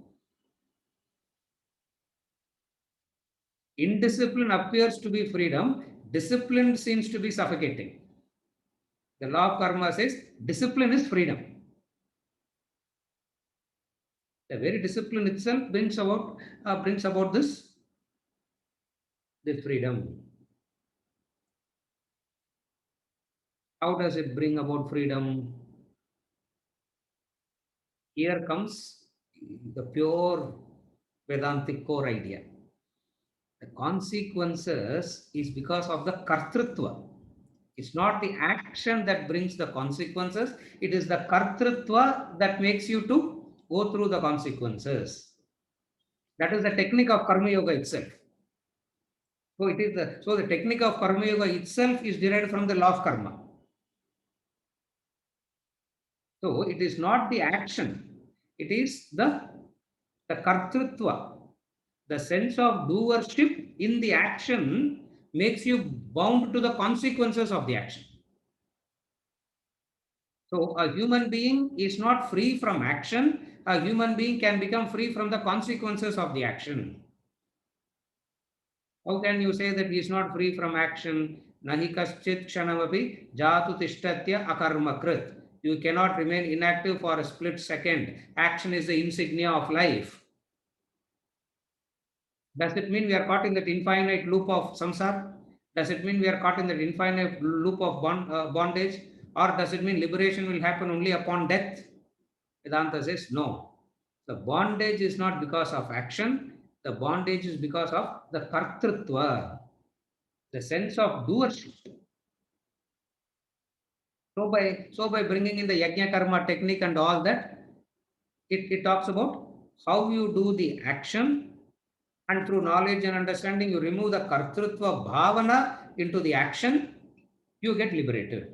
Indiscipline appears to be freedom. Discipline seems to be suffocating. The law of karma says discipline is freedom. The very discipline itself brings about this freedom. How does it bring about freedom? Here comes the pure Vedantic core idea. The consequences is because of the kartrutva. It's not the action that brings the consequences. It is the kartrutva that makes you to go through the consequences. That is the technique of Karma Yoga itself. So the technique of Karma Yoga itself is derived from the law of karma. So it is not the action. It is the kartrutva. The sense of doership in the action makes you bound to the consequences of the action. So a human being is not free from action. A human being can become free from the consequences of the action. How can you say that he is not free from action? Nahi kaschit kshanamapi jatu tishtatya akarmakrit. You cannot remain inactive for a split second. Action is the insignia of life. Does it mean we are caught in that infinite loop of samsara? Does it mean we are caught in that infinite loop of bondage? Or does it mean liberation will happen only upon death? Vedanta says no. The bondage is not because of action. The bondage is because of the kartrutva, the sense of doership. So by bringing in the yajna karma technique and all that, it talks about how you do the action, and through knowledge and understanding, you remove the kartrutva bhavana into the action, you get liberated.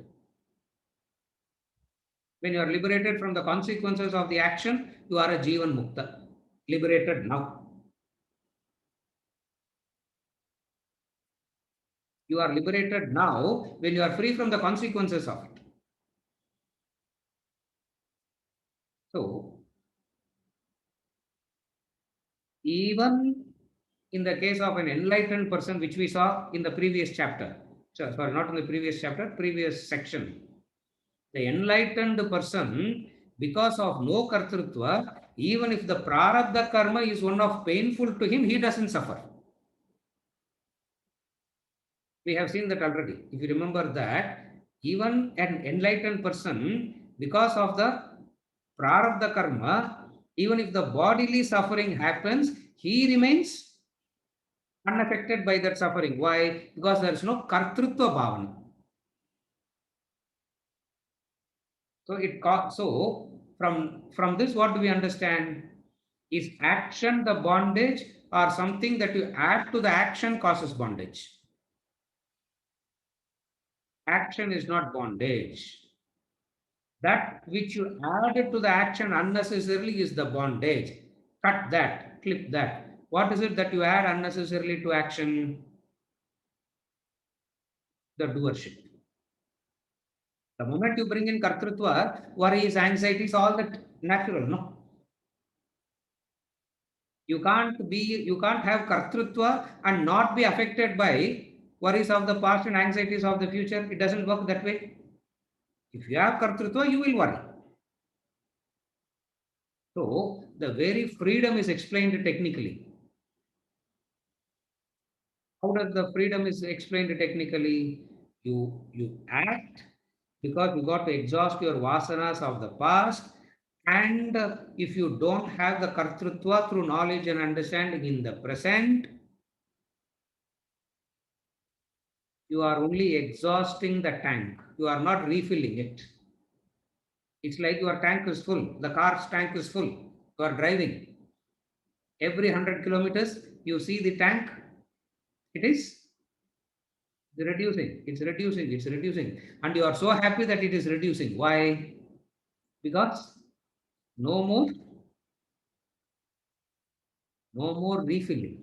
When you are liberated from the consequences of the action, you are a Jivan Mukta, liberated now. You are liberated now when you are free from the consequences of it. So, even in the case of an enlightened person, which we saw in the previous chapter, sorry, not in the previous chapter, previous section, the enlightened person, because of no kartrutva, even if the prarabdha karma is one of painful to him, he doesn't suffer. We have seen that already. If you remember that, even an enlightened person, because of the prarabdha karma, even if the bodily suffering happens, he remains unaffected by that suffering. Why? Because there is no kartrutva bhavana. So from this, what do we understand? Is action the bondage, or something that you add to the action causes bondage? Action is not bondage. That which you added to the action unnecessarily is the bondage. Cut that, clip that. What is it that you add unnecessarily to action? The doership. The moment you bring in kartrutva, worries, anxieties, all that natural, no? You can't have kartrutva and not be affected by worries of the past and anxieties of the future. It doesn't work that way. If you have kartrutva, you will worry. So the very freedom is explained technically. How does the freedom is explained technically? You act because you got to exhaust your vasanas of the past, and if you don't have the kartrutva through knowledge and understanding in the present, you are only exhausting the tank. You are not refilling it. It's like your tank is full. The car's tank is full. You are driving. Every 100 kilometers, you see the tank. It is reducing. It's reducing. It's reducing. And you are so happy that it is reducing. Why? Because no more, no more refilling.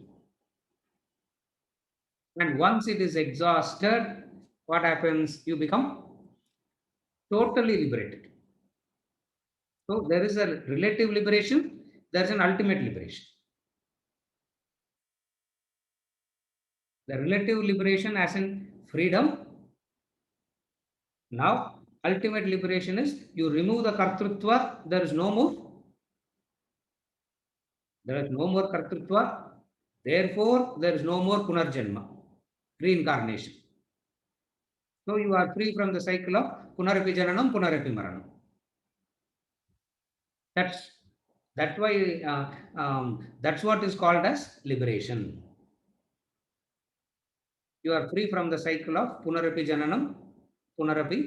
And once it is exhausted, what happens? You become totally liberated. So there is a relative liberation, there is an ultimate liberation. The relative liberation as in freedom. Now, ultimate liberation is you remove the kartrutva, there is no more. There is no more kartrutva. Therefore, there is no more punarjanma, reincarnation. So you are free from the cycle of punarapi jananam, punarapi maranam. That's that's why that's what is called as liberation. You are free from the cycle of punarapi jananam, punarapi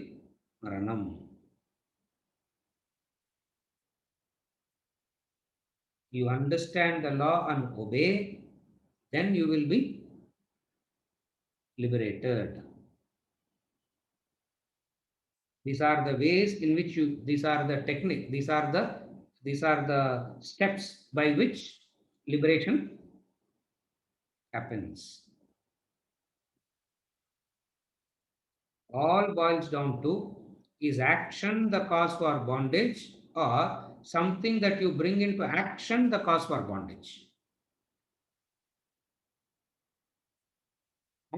maranam. You understand the law and obey, then you will be liberated. These are the ways in which you, these are the technique, these are the steps by which liberation happens. All boils down to, is action the cause for bondage or something that you bring into action the cause for bondage?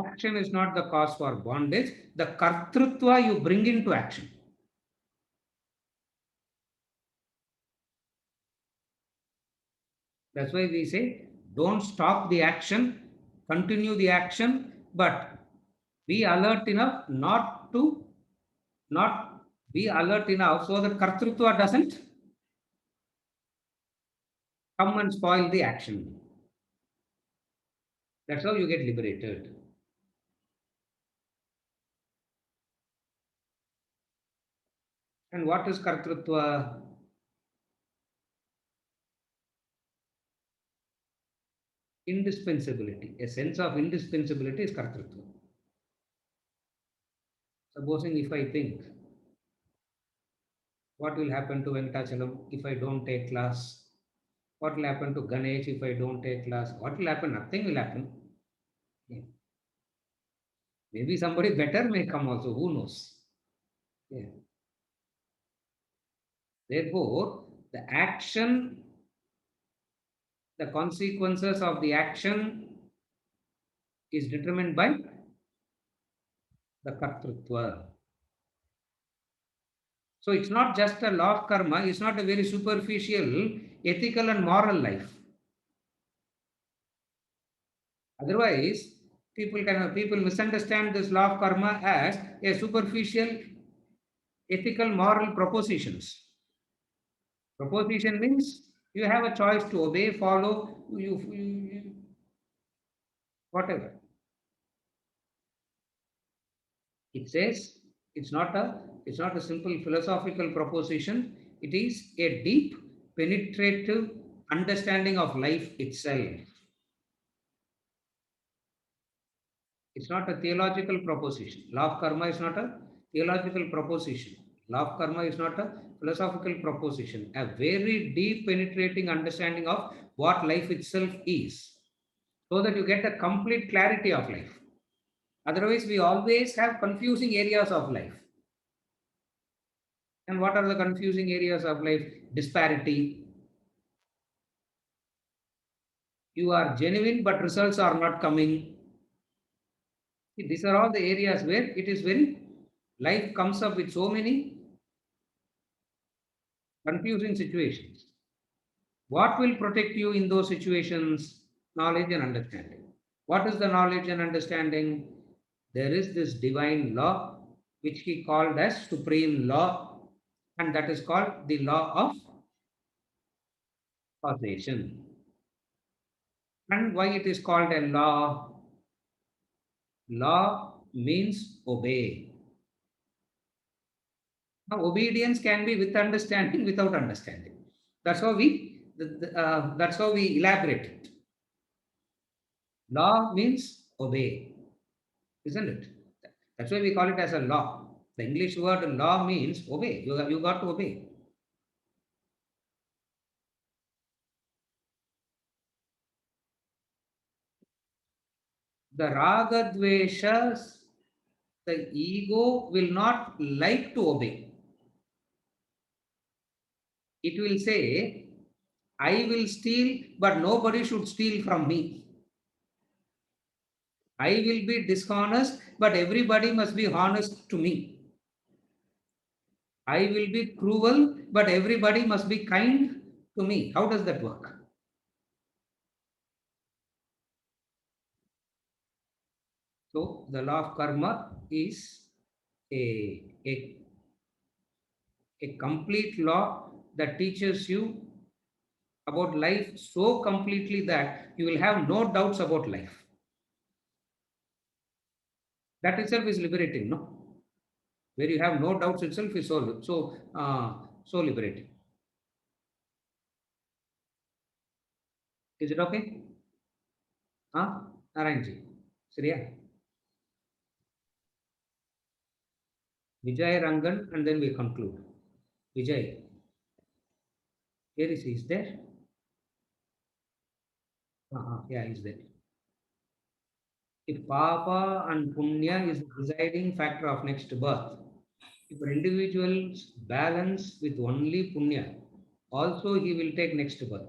Action is not the cause for bondage. The kartrutva you bring into action. That's why we say, don't stop the action, continue the action, but be alert enough not be alert enough so that kartrutva doesn't come and spoil the action. That's how you get liberated. And what is kartrutva? Indispensability. A sense of indispensability is kartrutva. Supposing if I think, what will happen to Venkatachalam if I don't take class? What will happen to Ganesh if I don't take class? What will happen? Nothing will happen. Yeah. Maybe somebody better may come also. Who knows? Yeah. Therefore, the action, the consequences of the action is determined by the kartrutva. So it's not just a law of karma, it's not a very superficial ethical and moral life. Otherwise, people misunderstand this law of karma as a superficial ethical moral propositions. Proposition means you have a choice to obey, follow, whatever. It says it's not a simple philosophical proposition. It is a deep, penetrative understanding of life itself. It's not a theological proposition. Law of karma is not a theological proposition. Law of karma is not a philosophical proposition. A very deep, penetrating understanding of what life itself is, so that you get a complete clarity of life. Otherwise, we always have confusing areas of life. And what are the confusing areas of life? Disparity. You are genuine, but results are not coming. These are all the areas where it is very, life comes up with so many confusing situations. What will protect you in those situations? Knowledge and understanding. What is the knowledge and understanding? There is this divine law, which he called as supreme law, and that is called the law of causation. And why it is called a law? Law means obey. Now, obedience can be with understanding, without understanding. That's how we elaborate it. Law means obey, isn't it? That's why we call it as a law. The English word law means obey. You got to obey. The ragadveshas, the ego will not like to obey. It will say, I will steal, but nobody should steal from me. I will be dishonest, but everybody must be honest to me. I will be cruel, but everybody must be kind to me. How does that work? So the law of karma is a complete law that teaches you about life so completely that you will have no doubts about life. That itself is liberating, no? Where you have no doubts itself is so liberating. Is it okay? Huh? Narayanji. Sriya. Vijay Rangan, and then we conclude. Vijay. Here is he. Is there? Yeah, he's there. If Papa and Punya is the deciding factor of next birth, if an individual's balance with only Punya, also he will take next birth.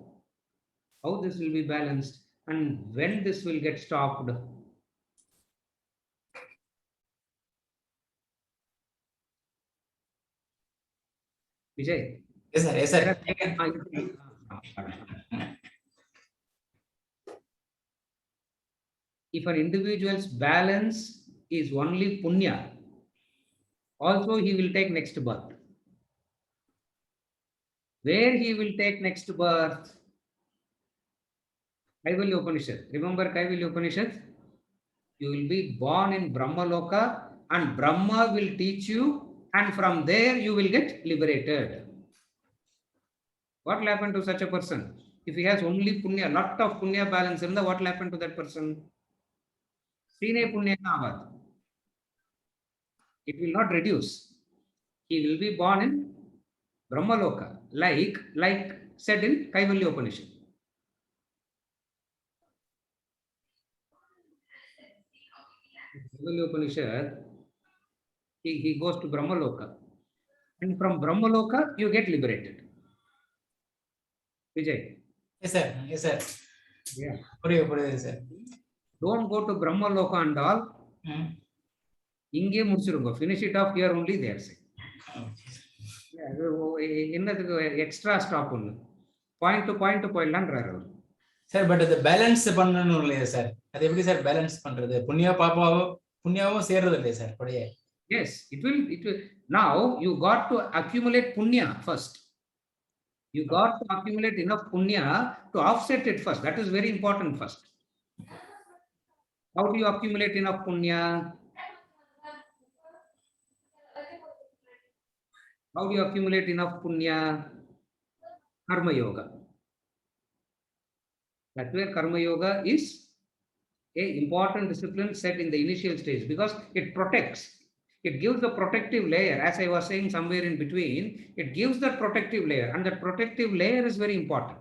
How this will be balanced and when this will get stopped? Vijay. Yes, sir. Yes, sir. If an individual's balance is only Punya, also he will take next birth. Where he will take next birth? Kaivalya Upanishad. Remember Kaivalya Upanishad? You will be born in Brahma Loka and Brahma will teach you, and from there you will get liberated. What will happen to such a person? If he has only Punya, lot of Punya balance, what will happen to that person? Sine Punya Avad. It will not reduce. He will be born in Brahma Loka, like said in Kaivalya Upanishad. Kaivalya Upanishad, he goes to Brahma Loka. And from Brahma Loka, you get liberated. Vijay. Yes, sir. Yes, sir. Yeah. Puriya, sir. Don't go to Brahma Loka and all. Inge mudichirunga. Finish it off here only, they are saying. Extra stop on point to point sir, but the balance பண்ணனும் இல்லையா sir? அது எப்படி sir balance பண்றது? புண்ணியாவும் சேர்றது இல்லையா sir? அப்படியே. Yes, it will. Now you got to accumulate punya first. You got to accumulate enough punya to offset it first. That is very important first. How do you accumulate enough punya? How do you accumulate enough punya? Karma yoga. That's where karma yoga is an important discipline set in the initial stage because it protects. It gives the protective layer, as I was saying somewhere in between, it gives that protective layer, and that protective layer is very important.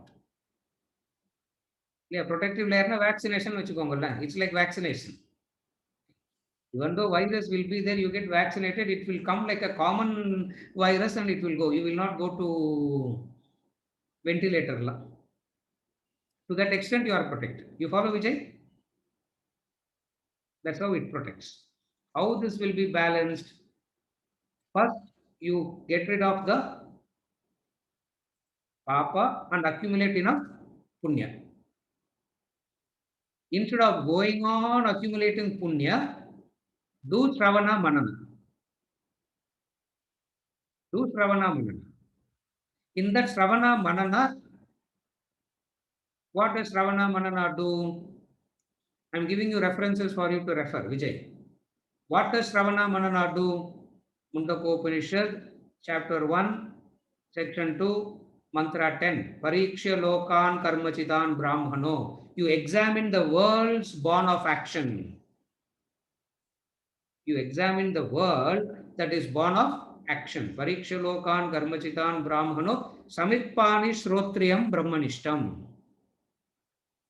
Yeah, protective layer na vaccination vechukongalla. It's like vaccination. Even though virus will be there, you get vaccinated, it will come like a common virus and it will go. You will not go to ventilator. To that extent, you are protected. You follow, Vijay? That's how it protects. How this will be balanced? First, you get rid of the papa and accumulate enough punya. Instead of going on accumulating punya, do Shravana Manana. Do Shravana Manana. In that Shravana Manana, what does Shravana Manana do? I'm giving you references for you to refer, Vijay. What does Ravana Manana do? Mundakopanishad, chapter 1, section 2, mantra 10. Pariksha lokan karmachitan brahmano. You examine the worlds born of action. You examine the world that is born of action. Pariksha lokan karmachitan brahmano samitpani shrotriyam brahmanishtam.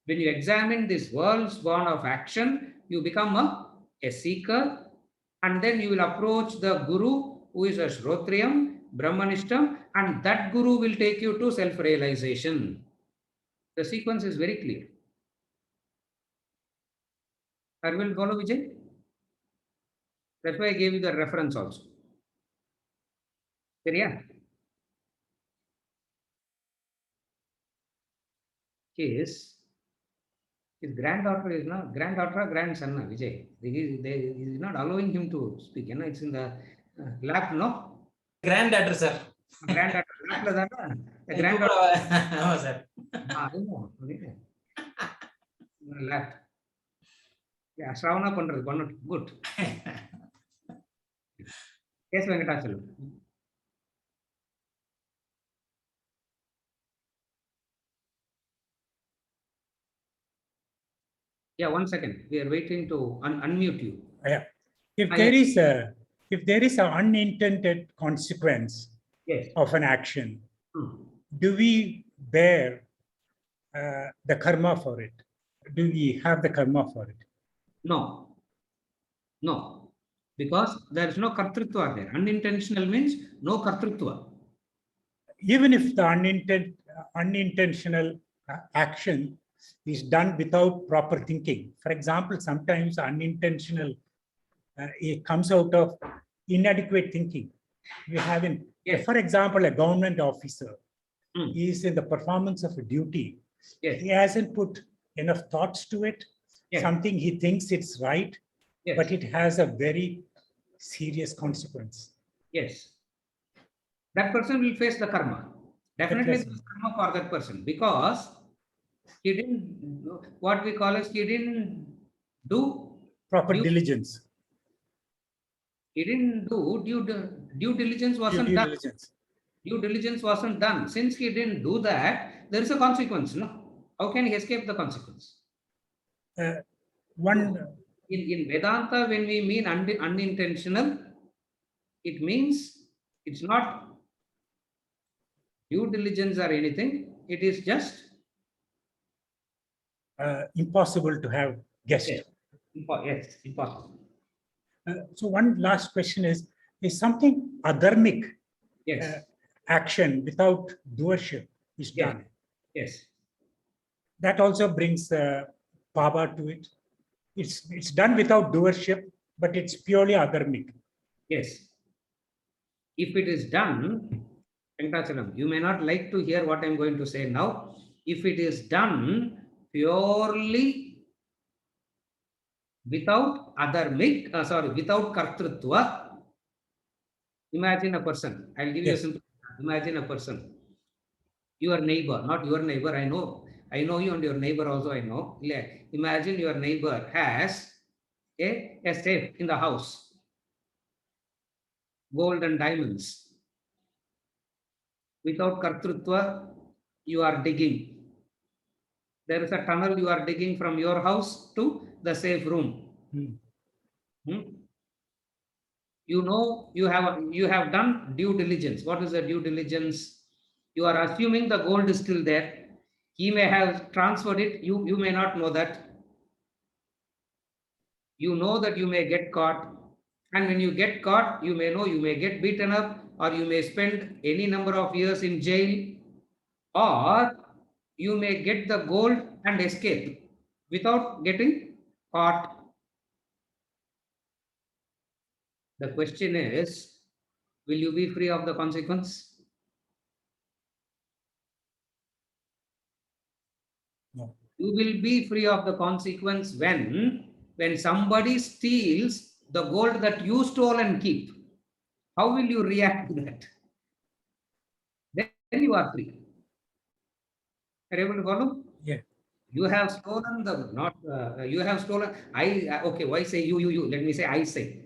When you examine this worlds born of action, you become a seeker, and then you will approach the guru who is a shrotriyam, brahmanishtam, and that guru will take you to self-realization. The sequence is very clear. Are you follow, Vijay? That's why I gave you the reference also. Yeah. His granddaughter is not granddaughter or grandson, Vijay. He is not allowing him to speak. You know, it's in the lap, no? Granddaughter, sir. Granddaughter, lap, the granddaughter. No, sir. Lap. Yeah, Shravana Pandra, good. Yes, Venkatachalam. Yeah, 1 second. We are waiting to unmute you. Yeah. If Ah, there is a, if there is an unintended consequence Yes. of an action, Hmm. do we bear the karma for it? Do we have the karma for it? No. No. Because there is no kartrutva there. Unintentional means no kartrutva. Even if the unintentional action is done without proper thinking. For example, sometimes unintentional, it comes out of inadequate thinking. We have in, Yes. for example, a government officer Hmm. is in the performance of a duty. Yes. He hasn't put enough thoughts to it. Yes. Something he thinks it's right, Yes. but it has a very serious consequence. Yes. That person will face the karma. Definitely Yes. there is karma for that person because he didn't, what we call as he didn't do Proper due- diligence. He didn't do due diligence wasn't Due done. diligence. Due diligence wasn't done. Since he didn't do that, there is a consequence. No, how can he escape the consequence? One In Vedanta, when we mean unintentional, it means it's not due diligence or anything. It is just impossible to have guessed. yes, impossible. So one last question is something adharmic Yes, action without doership is Yeah. done. yes, That also brings power to it. It's done without doership, but it's purely adharmic. yes. If it is done, Venkatachalam, you may not like to hear what I'm going to say now. If it is done purely without without kartrutva, imagine a person. I'll give you a Yes. simple. Imagine a person. Your neighbor, not your neighbor. I know you and your neighbor also. I know. Imagine your neighbor has a safe in the house, gold and diamonds. Without kartrutva, you are digging. There is a tunnel you are digging from your house to the safe room. You know you have done due diligence. What is the due diligence? You are assuming the gold is still there. He may have transferred it. You may not know that. You know that you may get caught. And when you get caught, you may get beaten up, or you may spend any number of years in jail, or you may get the gold and escape without getting caught. The question is, will you be free of the consequence? No. You will be free of the consequence when somebody steals the gold that you stole and keep. How will you react to that? Then you are free. Are you able to follow? Yeah. You have stolen the not. You have stolen. Okay. Why say you? Let me say I say.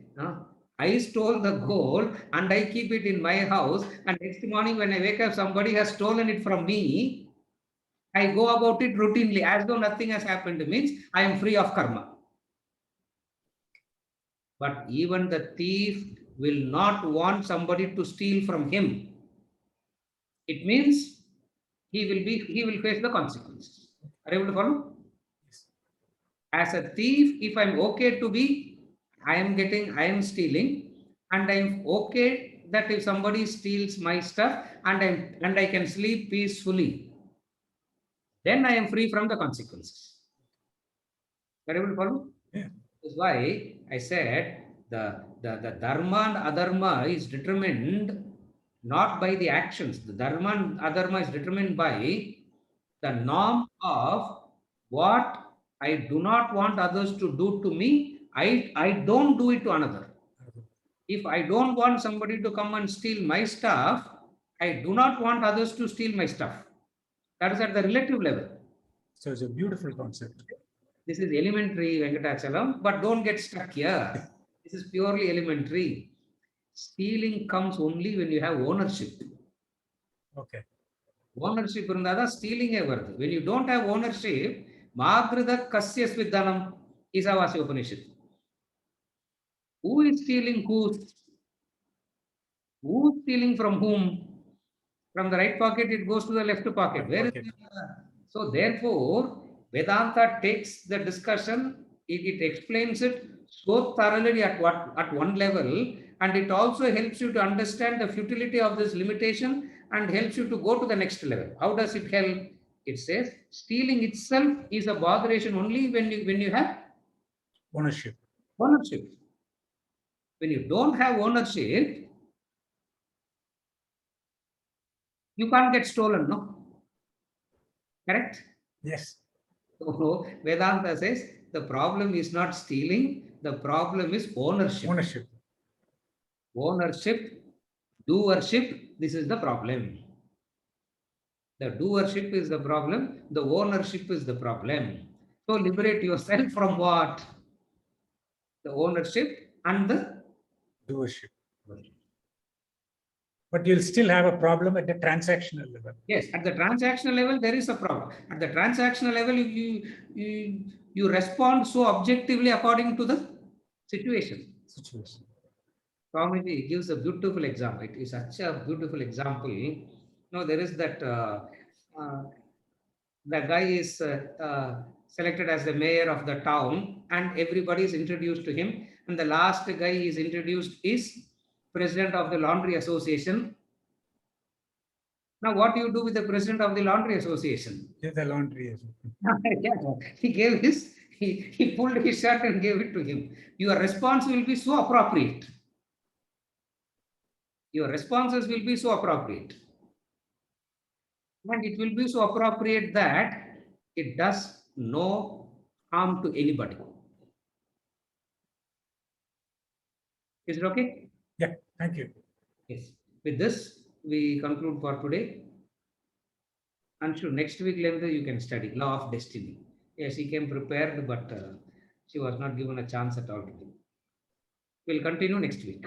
I stole the gold and I keep it in my house. And next morning when I wake up, somebody has stolen it from me. I go about it routinely as though nothing has happened. Means I am free of karma. But even the thief will not want somebody to steal from him. It means he will face the consequences. Are you able to follow? As a thief, if I'm okay to be, I am stealing, and I'm okay that if somebody steals my stuff and I can sleep peacefully, then I am free from the consequences. Are you able to follow? Yeah. That's why I said the dharma and adharma is determined not by the actions. The dharma and adharma is determined by the norm of what I do not want others to do to me. I don't do it to another. If I don't want somebody to come and steal my stuff, I do not want others to steal my stuff. That is at the relative level. So it's a beautiful concept. This is elementary, Venkatachalam, but don't get stuck here. This is purely elementary. Stealing comes only when you have ownership. Okay. Ownership irundada stealing varudhu. When you don't have ownership, Magrida Kasya Svidhanam Isavasya Upanishad. Who is stealing whose? Who's stealing from whom? From the right pocket, it goes to the left pocket. Where is Pocket. so therefore, Vedanta takes the discussion, it explains it so thoroughly at one level, and it also helps you to understand the futility of this limitation and helps you to go to the next level. How does it help? It says stealing itself is a botheration only when you have Ownership. ownership. When you don't have ownership, you can't get stolen, no? Correct? Yes. So Vedanta says the problem is not stealing, the problem is ownership. Ownership. Ownership, doership, this is the problem. The doership is the problem, the ownership is the problem. So liberate yourself from what? The ownership and the Doership. But you'll still have a problem at the transactional level. yes, at the transactional level, there is a problem. At the transactional level, you respond so objectively according to the situation. Situation. Swamiji gives a beautiful example. It is such a beautiful example. No, there is that the guy is selected as the mayor of the town, and everybody is introduced to him. And the last guy is introduced is president of the laundry association. Now, what do you do with the president of the laundry association? Yeah, the laundry is. Yeah, he pulled his shirt and gave it to him. Your response will be so appropriate. Your responses will be so appropriate. And it will be so appropriate that it does no harm to anybody. Is it okay? Yeah, thank you. Yes. With this, we conclude for today. Anshu, next week, Lenda, you can study Law of Destiny. Yes, she came prepared, but she was not given a chance at all today. We'll continue next week.